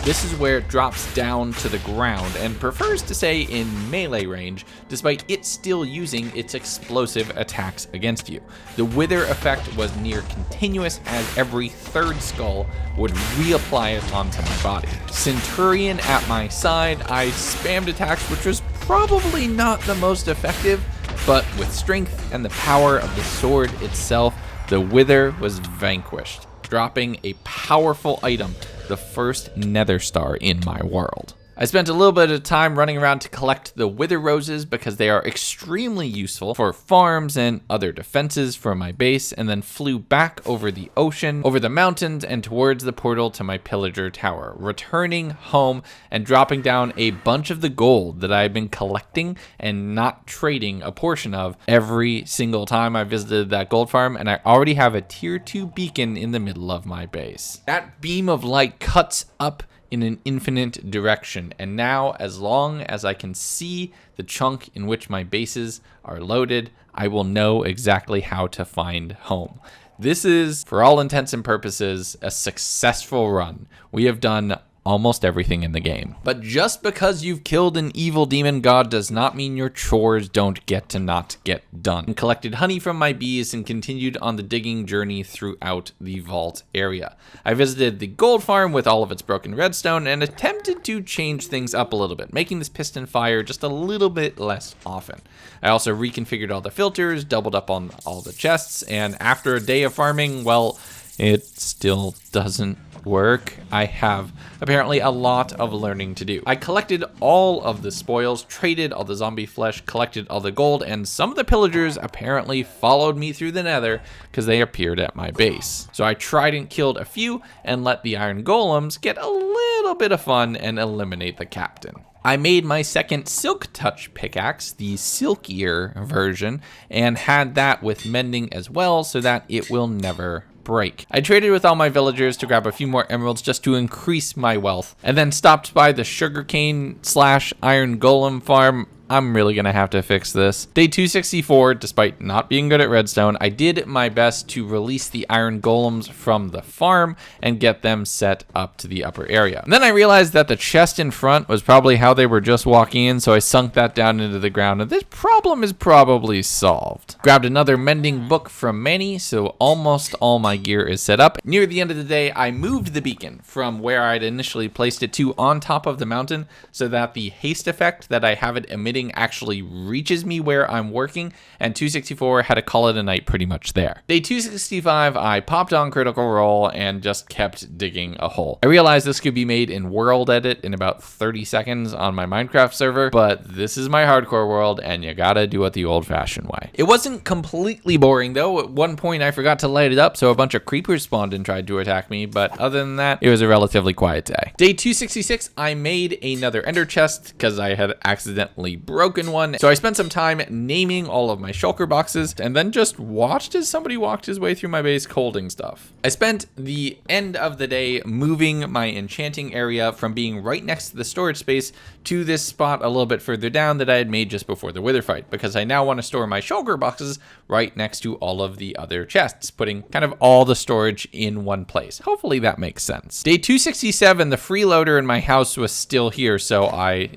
This is where it drops down to the ground and prefers to stay in melee range, despite it still using its explosive attacks against you. The Wither effect was near continuous, as every third skull would reapply it onto my body. Centurion at my side, I spammed attacks, which was probably not the most effective, but with strength and the power of the sword itself, the Wither was vanquished, dropping a powerful item, the first nether star in my world. I spent a little bit of time running around to collect the wither roses because they are extremely useful for farms and other defenses for my base, and then flew back over the ocean, over the mountains, and towards the portal to my pillager tower, returning home and dropping down a bunch of the gold that I've been collecting and not trading a portion of every single time I visited that gold farm, and I already have a tier 2 beacon in the middle of my base. That beam of light cuts up in an infinite direction, and now as long as I can see the chunk in which my bases are loaded, I will know exactly how to find home. This is, for all intents and purposes, a successful run. We have done almost everything in the game. But just because you've killed an evil demon god does not mean your chores don't get to not get done. I collected honey from my bees and continued on the digging journey throughout the vault area. I visited the gold farm with all of its broken redstone and attempted to change things up a little bit, making this piston fire just a little bit less often. I also reconfigured all the filters, doubled up on all the chests, and after a day of farming, well, it still doesn't work. I have apparently a lot of learning to do. I collected all of the spoils, traded all the zombie flesh, collected all the gold, and some of the pillagers apparently followed me through the nether because they appeared at my base. So I tried and killed a few and let the iron golems get a little bit of fun and eliminate the captain. I made my second silk touch pickaxe, the silkier version, and had that with mending as well so that it will never break. I traded with all my villagers to grab a few more emeralds just to increase my wealth, and then stopped by the sugarcane / iron golem farm. I'm really gonna have to fix this. Day 264, despite not being good at redstone, I did my best to release the iron golems from the farm and get them set up to the upper area. And then I realized that the chest in front was probably how they were just walking in, so I sunk that down into the ground, and this problem is probably solved. Grabbed another mending book from Manny, so almost all my gear is set up. Near the end of the day, I moved the beacon from where I'd initially placed it to on top of the mountain so that the haste effect that I have it emitting actually reaches me where I'm working, and 264 had to call it a night pretty much there. Day 265, I popped on Critical Role and just kept digging a hole. I realized this could be made in World Edit in about 30 seconds on my Minecraft server, but this is my hardcore world and you gotta do it the old-fashioned way. It wasn't completely boring though. At one point I forgot to light it up, so a bunch of creepers spawned and tried to attack me, but other than that, it was a relatively quiet day. Day 266, I made another ender chest because I had accidentally broken one. So I spent some time naming all of my shulker boxes and then just watched as somebody walked his way through my base holding stuff. I spent the end of the day moving my enchanting area from being right next to the storage space to this spot a little bit further down that I had made just before the wither fight, because I now want to store my shulker boxes right next to all of the other chests, putting kind of all the storage in one place. Hopefully that makes sense. Day 267, the freeloader in my house was still here, so I,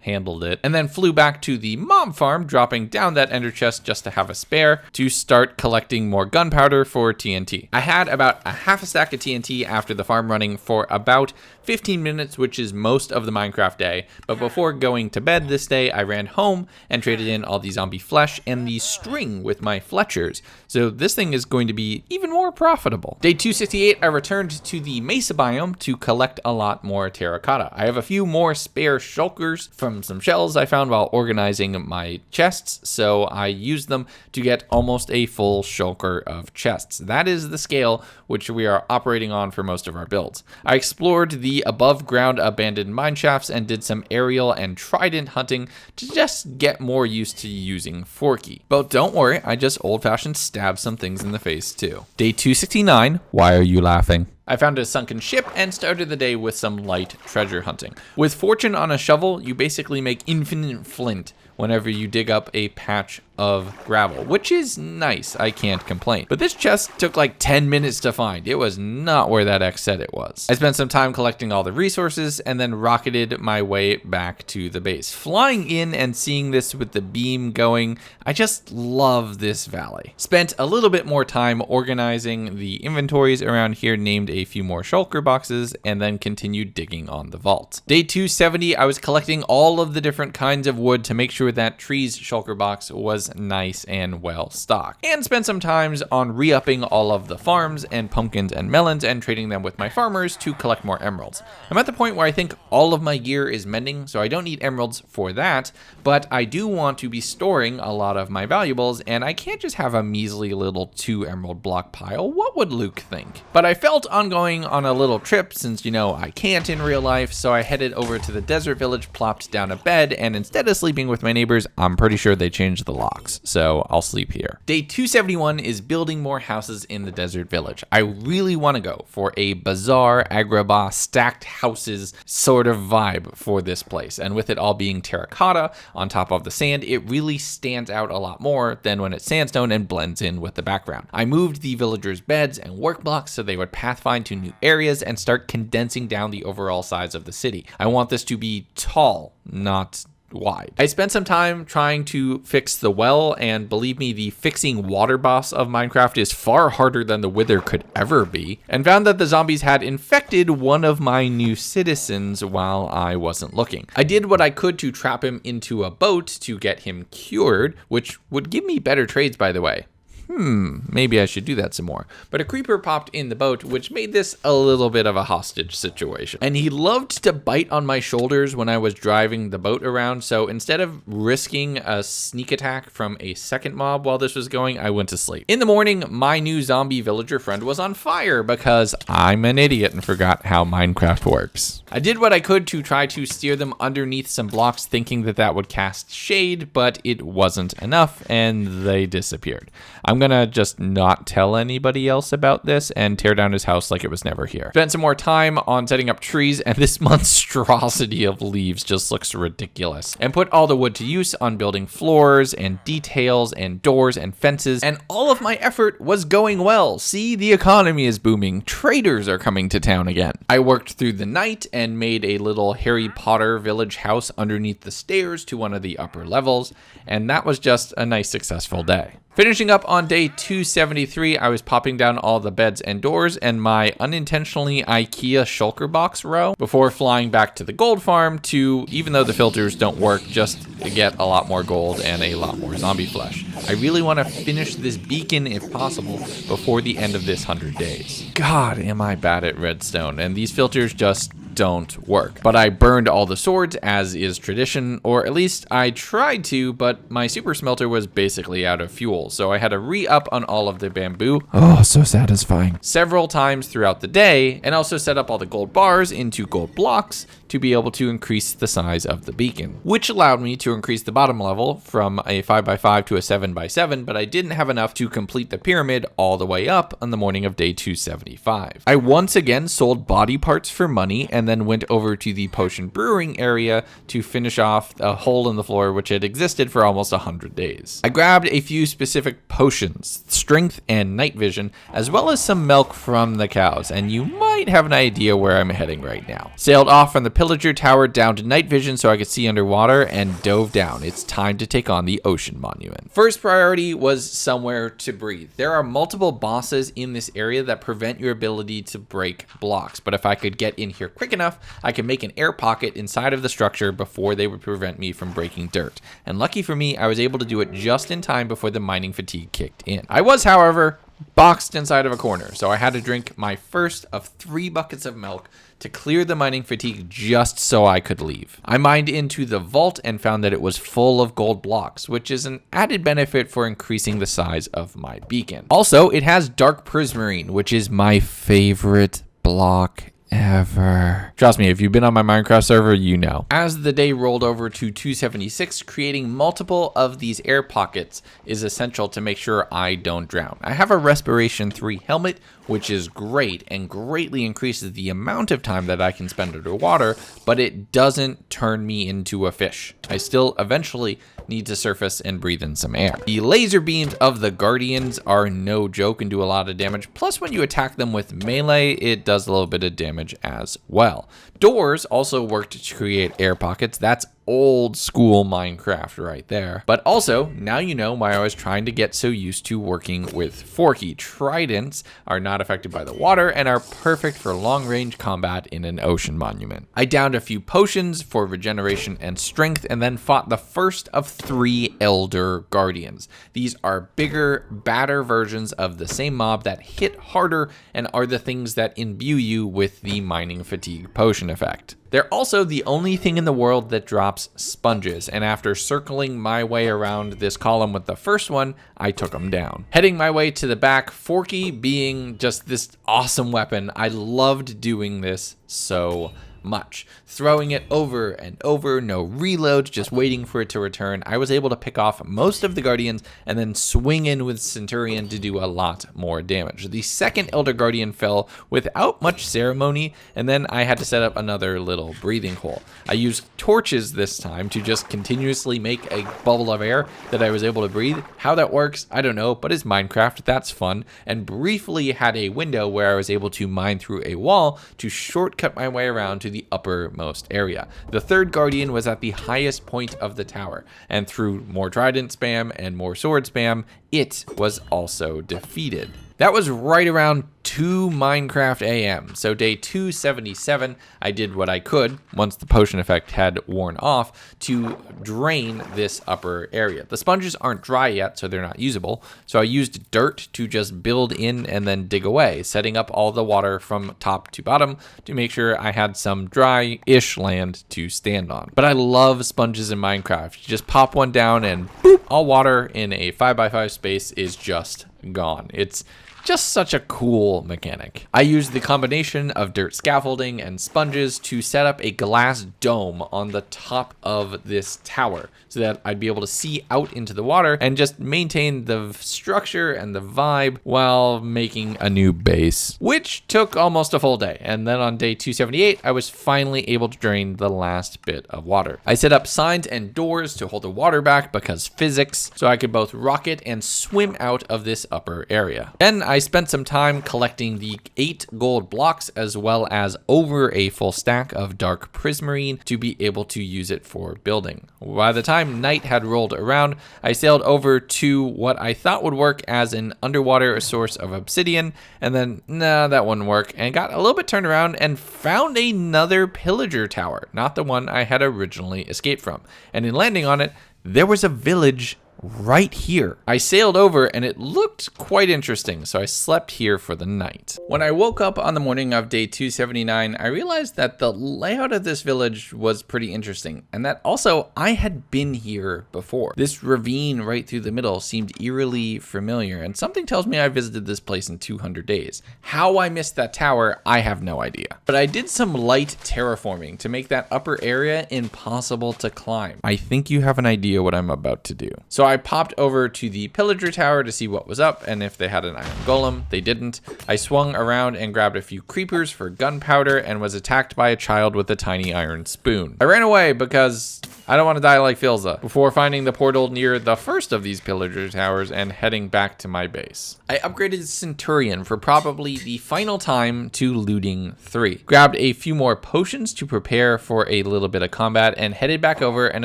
handled it, and then flew back to the mob farm, dropping down that ender chest just to have a spare to start collecting more gunpowder for TNT. I had about a half a stack of TNT after the farm running for about 15 minutes, which is most of the Minecraft day, but before going to bed this day, I ran home and traded in all the zombie flesh and the string with my Fletchers, so this thing is going to be even more profitable. Day 268, I returned to the mesa biome to collect a lot more terracotta. I have a few more spare shulkers from some shells I found while organizing my chests, so I used them to get almost a full shulker of chests. That is the scale which we are operating on for most of our builds. I explored the above ground abandoned mine shafts and did some aerial and trident hunting to just get more used to using Forky. But don't worry, I just old-fashioned stabbed some things in the face too. Day 269, why are you laughing? I found a sunken ship and started the day with some light treasure hunting. With fortune on a shovel, you basically make infinite flint whenever you dig up a patch of gravel, which is nice, I can't complain. But this chest took like 10 minutes to find. It was not where that X said it was. I spent some time collecting all the resources and then rocketed my way back to the base. Flying in and seeing this with the beam going, I just love this valley. Spent a little bit more time organizing the inventories around here, named a few more shulker boxes, and then continued digging on the vault. Day 270, I was collecting all of the different kinds of wood to make sure that Tree's shulker box was was nice and well stocked. And spent some times on re-upping all of the farms and pumpkins and melons and trading them with my farmers to collect more emeralds. I'm at the point where I think all of my gear is mending, so I don't need emeralds for that, but I do want to be storing a lot of my valuables, and I can't just have a measly little 2 emerald block pile. What would Luke think? But I felt on going on a little trip since, you know, I can't in real life, so I headed over to the desert village, plopped down a bed, and instead of sleeping with my neighbors, I'm pretty sure they changed the locks, so I'll sleep here. Day 271 is building more houses in the desert village. I really want to go for a bizarre agrabah stacked houses sort of vibe for this place, and with it all being terracotta on top of the sand, it really stands out a lot more than when it's sandstone and blends in with the background. I moved the villagers' beds and work blocks so they would pathfind to new areas and start condensing down the overall size of the city. I want this to be tall, not wide. I spent some time trying to fix the well, and believe me, the fixing water boss of Minecraft is far harder than the Wither could ever be, and found that the zombies had infected one of my new citizens while I wasn't looking. I did what I could to trap him into a boat to get him cured, which would give me better trades, by the way. Maybe I should do that some more. But a creeper popped in the boat, which made this a little bit of a hostage situation. And he loved to bite on my shoulders when I was driving the boat around, so instead of risking a sneak attack from a second mob while this was going, I went to sleep. In the morning, my new zombie villager friend was on fire because I'm an idiot and forgot how Minecraft works. I did what I could to try to steer them underneath some blocks, thinking that that would cast shade, but it wasn't enough, and they disappeared. I'm gonna just not tell anybody else about this and tear down his house like it was never here. Spent some more time on setting up trees, and this monstrosity of leaves just looks ridiculous. And put all the wood to use on building floors and details and doors and fences, and all of my effort was going well. See, the economy is booming. Traders are coming to town again. I worked through the night and made a little Harry Potter village house underneath the stairs to one of the upper levels, and that was just a nice successful day. Finishing up on day 273, I was popping down all the beds and doors and my unintentionally IKEA shulker box row before flying back to the gold farm to, even though the filters don't work, just get a lot more gold and a lot more zombie flesh. I really want to finish this beacon if possible before the end of this 100 days. God, am I bad at redstone, and these filters just don't work. But I burned all the swords, as is tradition, or at least I tried to, but my super smelter was basically out of fuel, so I had to re-up on all of the bamboo. Oh, so satisfying. Several times throughout the day, and also set up all the gold bars into gold blocks to be able to increase the size of the beacon, which allowed me to increase the bottom level from a 5x5 to a 7x7, but I didn't have enough to complete the pyramid all the way up on the morning of day 275. I once again sold body parts for money and then went over to the potion brewing area to finish off a hole in the floor which had existed for almost 100 days. I grabbed a few specific potions, strength and night vision, as well as some milk from the cows, and you might have an idea where I'm heading right now. Sailed off from the Pillager tower down to night vision so I could see underwater and dove down. It's time to take on the ocean monument. First priority was somewhere to breathe. There are multiple bosses in this area that prevent your ability to break blocks, but if I could get in here quick enough, I could make an air pocket inside of the structure before they would prevent me from breaking dirt. And lucky for me, I was able to do it just in time before the mining fatigue kicked in. I was, however, boxed inside of a corner, so I had to drink my first of 3 buckets of milk to clear the mining fatigue just so I could leave. I mined into the vault and found that it was full of gold blocks, which is an added benefit for increasing the size of my beacon. Also, it has dark prismarine, which is my favorite block ever. Trust me, if you've been on my Minecraft server, you know. As the day rolled over to 276, creating multiple of these air pockets is essential to make sure I don't drown. I have a Respiration 3 helmet, which is great and greatly increases the amount of time that I can spend underwater, but it doesn't turn me into a fish. I still eventually need to surface and breathe in some air. The laser beams of the Guardians are no joke and do a lot of damage. Plus, when you attack them with melee, it does a little bit of damage as well. Doors also worked to create air pockets. That's old school Minecraft right there. But also, now you know why I was trying to get so used to working with forky. Tridents are not affected by the water and are perfect for long-range combat in an ocean monument. I downed a few potions for regeneration and strength, and then fought the first of 3 Elder Guardians. These are bigger, badder versions of the same mob that hit harder and are the things that imbue you with the mining fatigue potion effect. They're also the only thing in the world that drops sponges, and after circling my way around this column with the first one, I took them down. Heading my way to the back, Forky being just this awesome weapon, I loved doing this so much. Throwing it over and over, no reload, just waiting for it to return. I was able to pick off most of the Guardians and then swing in with Centurion to do a lot more damage. The second Elder Guardian fell without much ceremony, and then I had to set up another little breathing hole. I used torches this time to just continuously make a bubble of air that I was able to breathe. How that works, I don't know, but it's Minecraft, that's fun, and briefly had a window where I was able to mine through a wall to shortcut my way around to the uppermost area. The third Guardian was at the highest point of the tower, and through more trident spam and more sword spam, it was also defeated. That was right around 2 Minecraft AM. So day 277, I did what I could, once the potion effect had worn off, to drain this upper area. The sponges aren't dry yet, so they're not usable. So I used dirt to just build in and then dig away, setting up all the water from top to bottom to make sure I had some dry-ish land to stand on. But I love sponges in Minecraft. You just pop one down and boop, all water in a 5x5 space is just gone. It's just such a cool mechanic. I used the combination of dirt scaffolding and sponges to set up a glass dome on the top of this tower so that I'd be able to see out into the water and just maintain the structure and the vibe while making a new base, which took almost a full day. And then on day 278, I was finally able to drain the last bit of water. I set up signs and doors to hold the water back because physics, so I could both rocket and swim out of this upper area. Then I spent some time collecting the 8 gold blocks as well as over a full stack of dark prismarine to be able to use it for building. By the time night had rolled around, I sailed over to what I thought would work as an underwater source of obsidian, and then, nah, that wouldn't work, and got a little bit turned around and found another pillager tower, not the one I had originally escaped from. And in landing on it, there was a village right here. I sailed over and it looked quite interesting, so I slept here for the night. When I woke up on the morning of day 279, I realized that the layout of this village was pretty interesting, and that also I had been here before. This ravine right through the middle seemed eerily familiar, and something tells me I visited this place in 200 days. How I missed that tower, I have no idea. But I did some light terraforming to make that upper area impossible to climb. I think you have an idea what I'm about to do. So I popped over to the Pillager tower to see what was up and if they had an iron golem. They didn't. I swung around and grabbed a few creepers for gunpowder and was attacked by a child with a tiny iron spoon. I ran away because I don't want to die like Filza, before finding the portal near the first of these Pillager towers and heading back to my base. I upgraded Centurion for probably the final time to looting 3. Grabbed a few more potions to prepare for a little bit of combat and headed back over and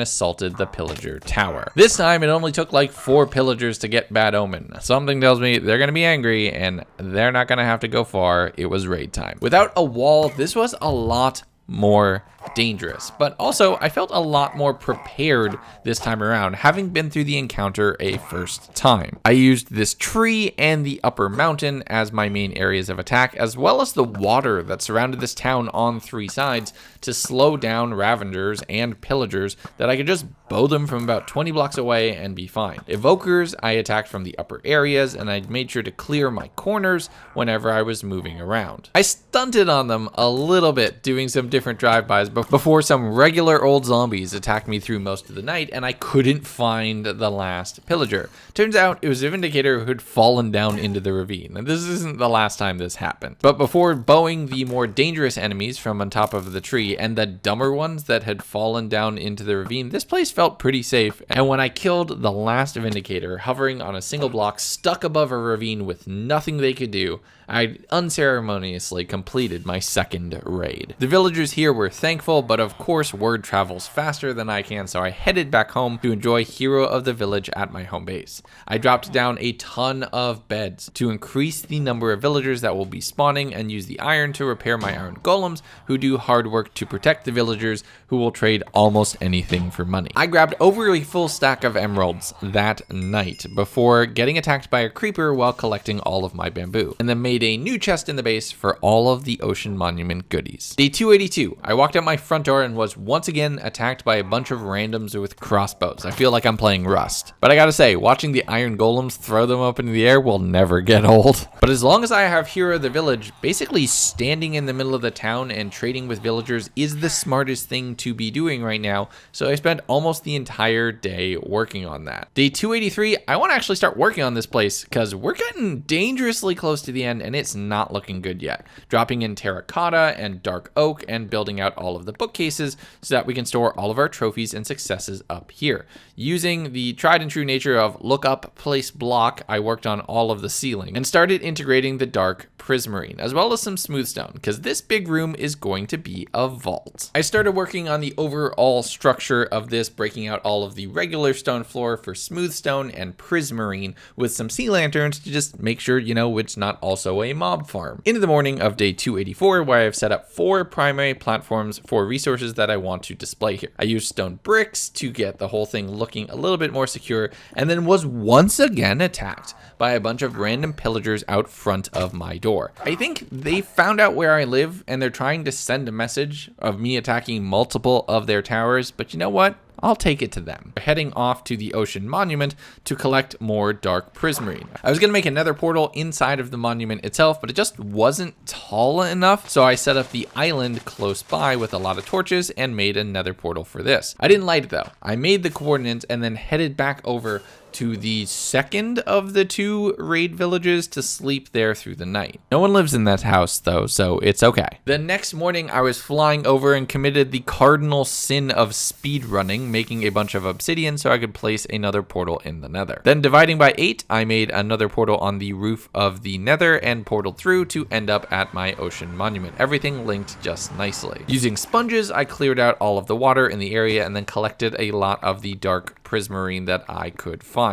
assaulted the Pillager tower. This time it only took like 4 pillagers to get Bad Omen. Something tells me they're going to be angry and they're not going to have to go far. It was raid time. Without a wall, this was a lot more dangerous, but also I felt a lot more prepared this time around, having been through the encounter a first time. I used this tree and the upper mountain as my main areas of attack, as well as the water that surrounded this town on 3 sides to slow down Ravengers and Pillagers that I could just bow them from about 20 blocks away and be fine. Evokers I attacked from the upper areas, and I made sure to clear my corners whenever I was moving around. I stunted on them a little bit, doing some different drive-bys before some regular old zombies attacked me through most of the night and I couldn't find the last pillager. Turns out it was a Vindicator who had fallen down into the ravine. And this isn't the last time this happened. But before bowing the more dangerous enemies from on top of the tree and the dumber ones that had fallen down into the ravine, this place felt pretty safe. And when I killed the last Vindicator hovering on a single block stuck above a ravine with nothing they could do, I unceremoniously completed my second raid. The villagers villagers here were thankful, but of course word travels faster than I can, so I headed back home to enjoy Hero of the Village at my home base. I dropped down a ton of beds to increase the number of villagers that will be spawning and use the iron to repair my iron golems, who do hard work to protect the villagers who will trade almost anything for money. I grabbed over a full stack of emeralds that night before getting attacked by a creeper while collecting all of my bamboo, and then made a new chest in the base for all of the Ocean Monument goodies. Day 282, I walked out my front door and was once again attacked by a bunch of randoms with crossbows. I feel like I'm playing Rust. But I gotta say, watching the iron golems throw them up into the air will never get old. But as long as I have Hero of the Village, basically standing in the middle of the town and trading with villagers is the smartest thing to be doing right now, so I spent almost the entire day working on that. Day 283, I want to actually start working on this place because we're getting dangerously close to the end and it's not looking good yet. Dropping in terracotta and dark oak and building out all of the bookcases so that we can store all of our trophies and successes up here. Using the tried and true nature of look up, place block, I worked on all of the ceiling and started integrating the dark prismarine as well as some smooth stone because this big room is going to be a vault. I started working on the overall structure of this, breaking out all of the regular stone floor for smooth stone and prismarine with some sea lanterns to just make sure, you know, it's not also a mob farm. Into the morning of day 284, where I've set up 4 primary platforms for resources that I want to display here. I used stone bricks to get the whole thing looking a little bit more secure, and then was once again attacked by a bunch of random pillagers out front of my door. I think they found out where I live and they're trying to send a message of me attacking multiple of their towers, but you know what? I'll take it to them. Heading off to the Ocean Monument to collect more dark prismarine. I was gonna make another portal inside of the monument itself, but it just wasn't tall enough, so I set up the island close by with a lot of torches and made another portal for this. I didn't light it though. I made the coordinates and then headed back over to the second of the 2 raid villages to sleep there through the night. No one lives in that house though, so it's okay. The next morning I was flying over and committed the cardinal sin of speed running, making a bunch of obsidian so I could place another portal in the nether. Then dividing by 8, I made another portal on the roof of the nether and portaled through to end up at my Ocean Monument. Everything linked just nicely. Using sponges, I cleared out all of the water in the area and then collected a lot of the dark prismarine that I could find.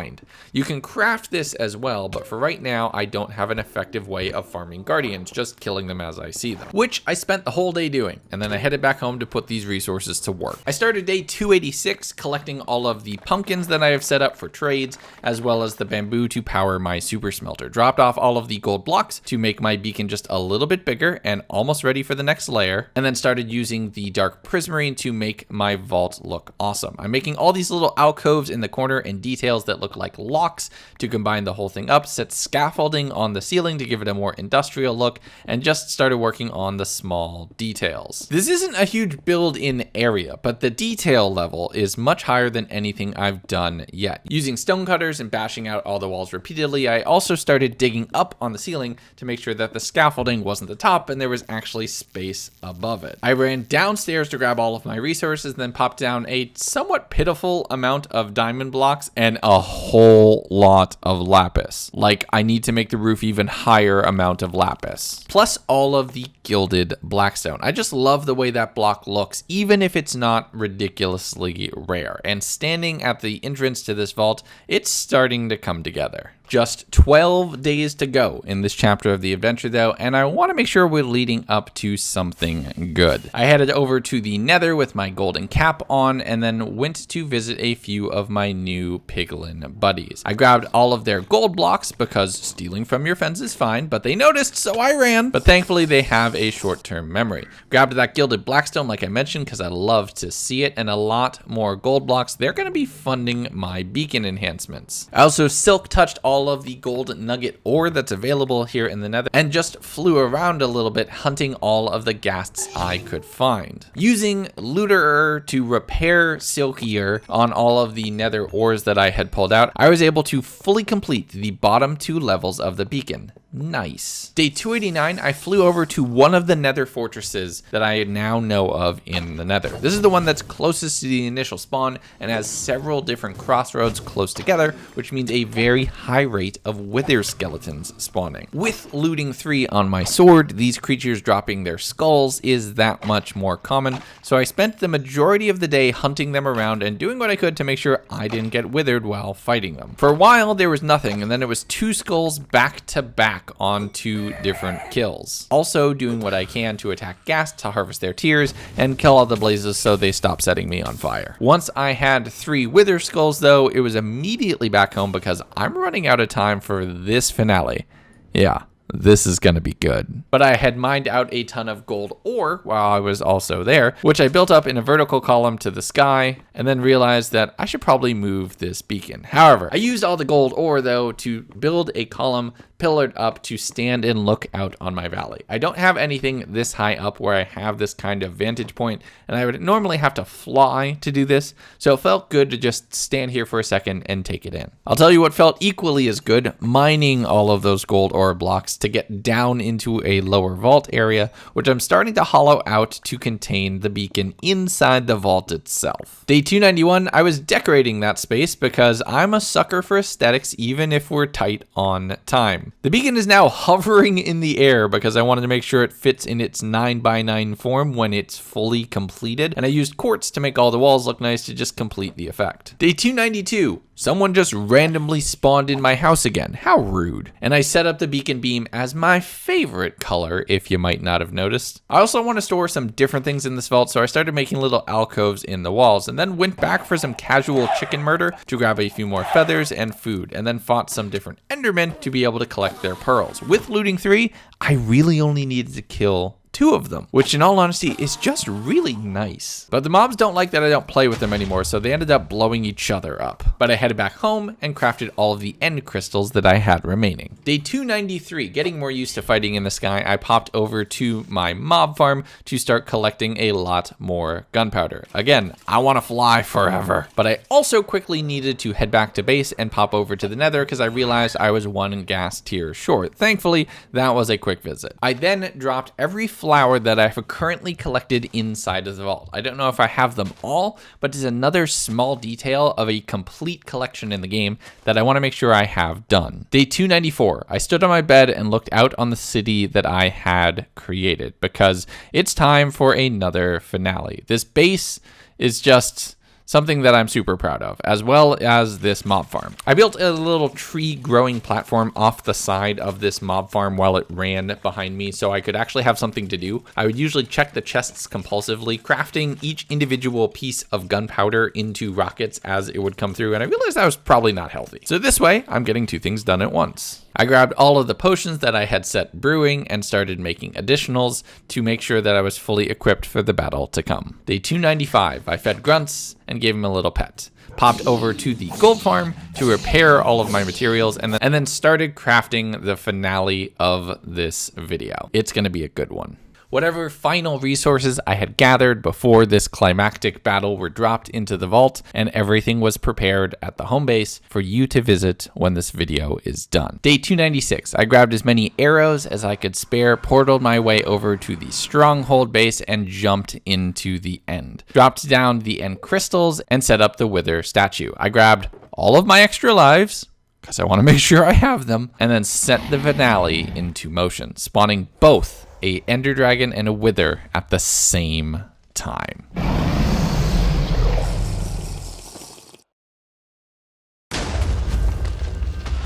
You can craft this as well, but for right now, I don't have an effective way of farming guardians, just killing them as I see them, which I spent the whole day doing, and then I headed back home to put these resources to work. I started day 286 collecting all of the pumpkins that I have set up for trades, as well as the bamboo to power my super smelter. Dropped off all of the gold blocks to make my beacon just a little bit bigger and almost ready for the next layer, and then started using the dark prismarine to make my vault look awesome. I'm making all these little alcoves in the corner and details that look like locks to combine the whole thing up, set scaffolding on the ceiling to give it a more industrial look, and just started working on the small details. This isn't a huge build in area, but the detail level is much higher than anything I've done yet. Using stone cutters and bashing out all the walls repeatedly, I also started digging up on the ceiling to make sure that the scaffolding wasn't the top and there was actually space above it. I ran downstairs to grab all of my resources, then popped down a somewhat pitiful amount of diamond blocks and a whole lot of lapis. Like, I need to make the roof even higher amount of lapis. Plus all of the gilded blackstone. I just love the way that block looks, even if it's not ridiculously rare. And standing at the entrance to this vault, it's starting to come together. Just 12 days to go in this chapter of the adventure though, and I want to make sure we're leading up to something good. I headed over to the nether with my golden cap on and then went to visit a few of my new piglin buddies. I grabbed all of their gold blocks because stealing from your friends is fine, but they noticed, so I ran. But thankfully they have a short-term memory. Grabbed that gilded blackstone like I mentioned because I love to see it, and a lot more gold blocks. They're going to be funding my beacon enhancements. I also silk touched all of the gold nugget ore that's available here in the nether and just flew around a little bit hunting all of the ghasts I could find. Using looter to repair silkier on all of the nether ores that I had pulled out, I was able to fully complete the bottom 2 levels of the beacon. Nice. Day 289, I flew over to one of the nether fortresses that I now know of in the nether. This is the one that's closest to the initial spawn and has several different crossroads close together, which means a very high rate of wither skeletons spawning. With looting 3 on my sword, these creatures dropping their skulls is that much more common, so I spent the majority of the day hunting them around and doing what I could to make sure I didn't get withered while fighting them. For a while, there was nothing, and then it was 2 skulls back to back on 2 different kills. Also doing what I can to attack ghast to harvest their tears and kill all the blazes so they stop setting me on fire. Once I had 3 wither skulls though, it was immediately back home because I'm running out of time for this finale. Yeah. This is gonna be good. But I had mined out a ton of gold ore while I was also there, which I built up in a vertical column to the sky, and then realized that I should probably move this beacon. However, I used all the gold ore though to build a column pillared up to stand and look out on my valley. I don't have anything this high up where I have this kind of vantage point, and I would normally have to fly to do this, so it felt good to just stand here for a second and take it in. I'll tell you what felt equally as good, mining all of those gold ore blocks to get down into a lower vault area, which I'm starting to hollow out to contain the beacon inside the vault itself. Day 291, I was decorating that space because I'm a sucker for aesthetics even if we're tight on time. The beacon is now hovering in the air because I wanted to make sure it fits in its 9x9 form when it's fully completed, and I used quartz to make all the walls look nice to just complete the effect. Day 292. Someone just randomly spawned in my house again. How rude. And I set up the beacon beam as my favorite color, if you might not have noticed. I also want to store some different things in this vault, so I started making little alcoves in the walls, and then went back for some casual chicken murder to grab a few more feathers and food, and then fought some different Endermen to be able to collect their pearls. With looting 3, I really only needed to kill 2 of them, which in all honesty is just really nice. But the mobs don't like that I don't play with them anymore, so they ended up blowing each other up. But I headed back home and crafted all of the end crystals that I had remaining. Day 293, getting more used to fighting in the sky, I popped over to my mob farm to start collecting a lot more gunpowder. Again, I want to fly forever. But I also quickly needed to head back to base and pop over to the nether because I realized I was 1 ghast tier short. Thankfully, that was a quick visit. I then dropped every flower that I have currently collected inside of the vault. I don't know if I have them all, but it's another small detail of a complete collection in the game that I want to make sure I have done. Day 294, I stood on my bed and looked out on the city that I had created because it's time for another finale. This base is just something that I'm super proud of, as well as this mob farm. I built a little tree growing platform off the side of this mob farm while it ran behind me so I could actually have something to do. I would usually check the chests compulsively, crafting each individual piece of gunpowder into rockets as it would come through, and I realized that was probably not healthy. So this way, I'm getting 2 things done at once. I grabbed all of the potions that I had set brewing and started making additionals to make sure that I was fully equipped for the battle to come. Day 295, I fed grunts and gave him a little pet. Popped over to the gold farm to repair all of my materials and then started crafting the finale of this video. It's gonna be a good one. Whatever final resources I had gathered before this climactic battle were dropped into the vault, and everything was prepared at the home base for you to visit when this video is done. Day 296, I grabbed as many arrows as I could spare, portaled my way over to the stronghold base, and jumped into the end. Dropped down the end crystals and set up the wither statue. I grabbed all of my extra lives, because I want to make sure I have them, and then set the finale into motion, spawning both a ender dragon and a wither at the same time.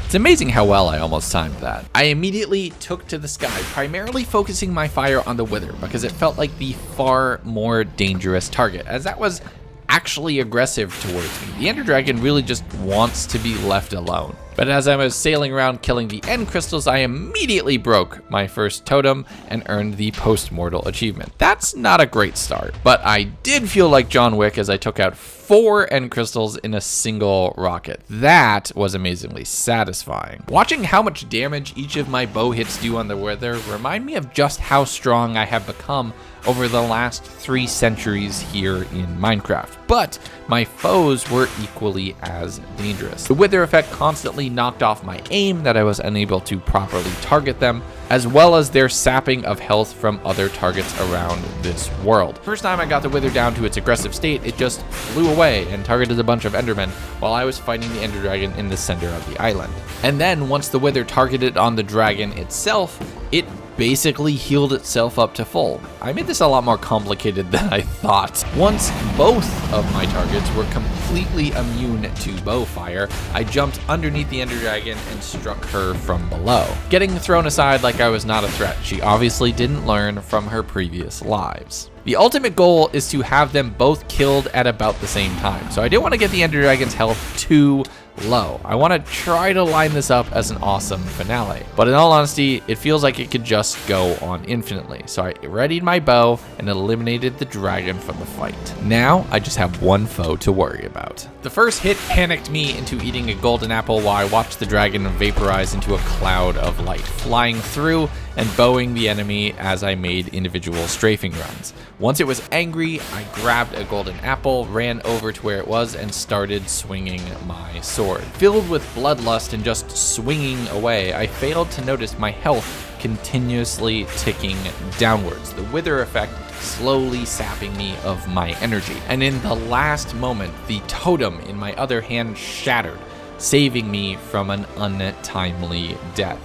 It's amazing how well I almost timed that. I immediately took to the sky, primarily focusing my fire on the wither because it felt like the far more dangerous target, as that was actually aggressive towards me. The ender dragon really just wants to be left alone. But as I was sailing around killing the end crystals, I immediately broke my first totem and earned the post-mortal achievement. That's not a great start, but I did feel like John Wick as I took out 4 end crystals in a single rocket. That was amazingly satisfying. Watching how much damage each of my bow hits do on the wither remind me of just how strong I have become over the last 3 centuries here in Minecraft. But my foes were equally as dangerous. The wither effect constantly constantly knocked off my aim that I was unable to properly target them, as well as their sapping of health from other targets around this world. First time I got the Wither down to its aggressive state, it just flew away and targeted a bunch of Endermen while I was fighting the Ender Dragon in the center of the island. And then once the Wither targeted on the dragon itself, it basically healed itself up to full. I made this a lot more complicated than I thought. Once both of my targets were completely immune to bow fire, I jumped underneath the Ender Dragon and struck her from below. Getting thrown aside like I was not a threat, she obviously didn't learn from her previous lives. The ultimate goal is to have them both killed at about the same time, so I didn't want to get the Ender Dragon's health too low. I want to try to line this up as an awesome finale, but in all honesty, it feels like it could just go on infinitely, so I readied my bow and eliminated the dragon from the fight. Now, I just have one foe to worry about. The first hit panicked me into eating a golden apple while I watched the dragon vaporize into a cloud of light, flying through and bowing the enemy as I made individual strafing runs. Once it was angry, I grabbed a golden apple, ran over to where it was, and started swinging my sword. Filled with bloodlust and just swinging away, I failed to notice my health continuously ticking downwards, the wither effect slowly sapping me of my energy. And in the last moment, the totem in my other hand shattered, saving me from an untimely death.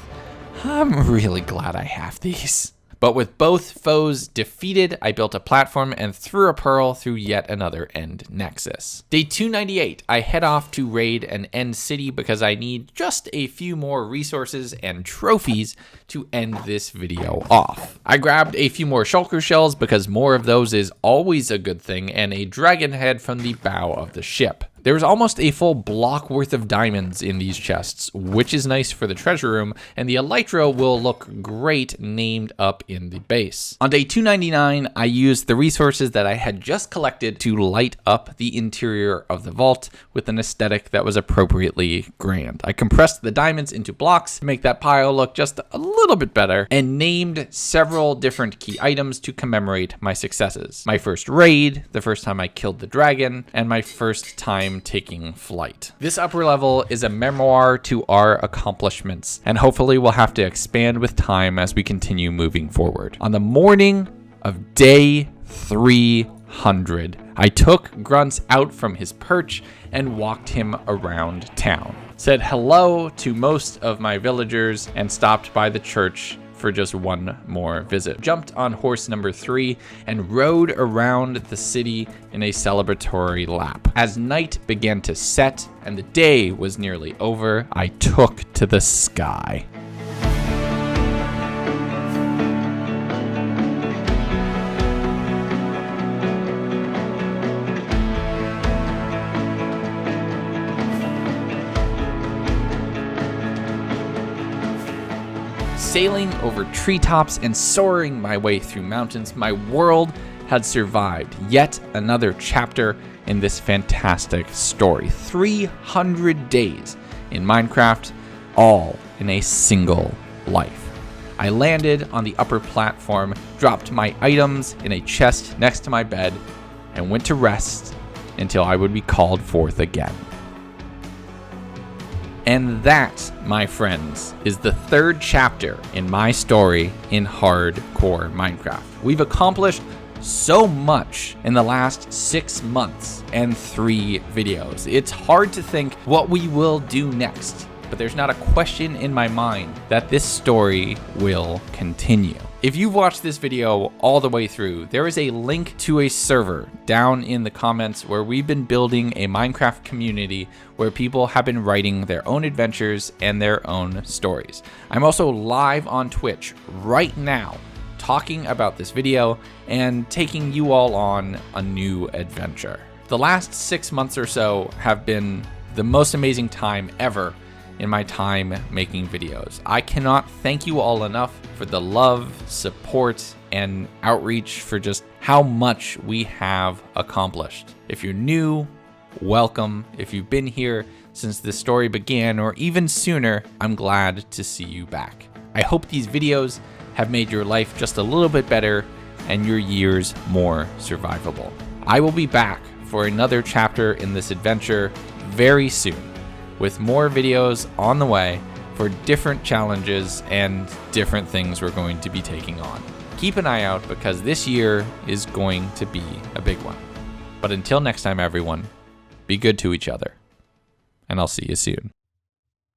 I'm really glad I have these. But with both foes defeated, I built a platform and threw a pearl through yet another end nexus. Day 298, I head off to raid an end city because I need just a few more resources and trophies to end this video off. I grabbed a few more shulker shells because more of those is always a good thing, and a dragon head from the bow of the ship. There was almost a full block worth of diamonds in these chests, which is nice for the treasure room, and the elytra will look great named up in the base. On day 299, I used the resources that I had just collected to light up the interior of the vault with an aesthetic that was appropriately grand. I compressed the diamonds into blocks to make that pile look just a little bit better, and named several different key items to commemorate my successes. My first raid, the first time I killed the dragon, and my first time taking flight. This upper level is a memoir to our accomplishments, and hopefully we'll have to expand with time as we continue moving forward. On the morning of day 300, I took Grunts out from his perch and walked him around town. Said hello to most of my villagers and stopped by the church for just one more visit. Jumped on horse number 3 and rode around the city in a celebratory lap. As night began to set and the day was nearly over, I took to the sky. Sailing over treetops and soaring my way through mountains, my world had survived yet another chapter in this fantastic story. 300 days in Minecraft, all in a single life. I landed on the upper platform, dropped my items in a chest next to my bed, and went to rest until I would be called forth again. And that, my friends, is the third chapter in my story in hardcore Minecraft. We've accomplished so much in the last 6 months and 3 videos. It's hard to think what we will do next, but there's not a question in my mind that this story will continue. If you've watched this video all the way through, there is a link to a server down in the comments where we've been building a Minecraft community where people have been writing their own adventures and their own stories. I'm also live on Twitch right now talking about this video and taking you all on a new adventure. The last 6 months or so have been the most amazing time ever in my time making videos. I cannot thank you all enough for the love, support, and outreach for just how much we have accomplished. If you're new, welcome. If you've been here since this story began or even sooner, I'm glad to see you back. I hope these videos have made your life just a little bit better and your years more survivable. I will be back for another chapter in this adventure very soon. with more videos on the way for different challenges and different things we're going to be taking on. Keep an eye out because this year is going to be a big one. But until next time, everyone, be good to each other, and I'll see you soon.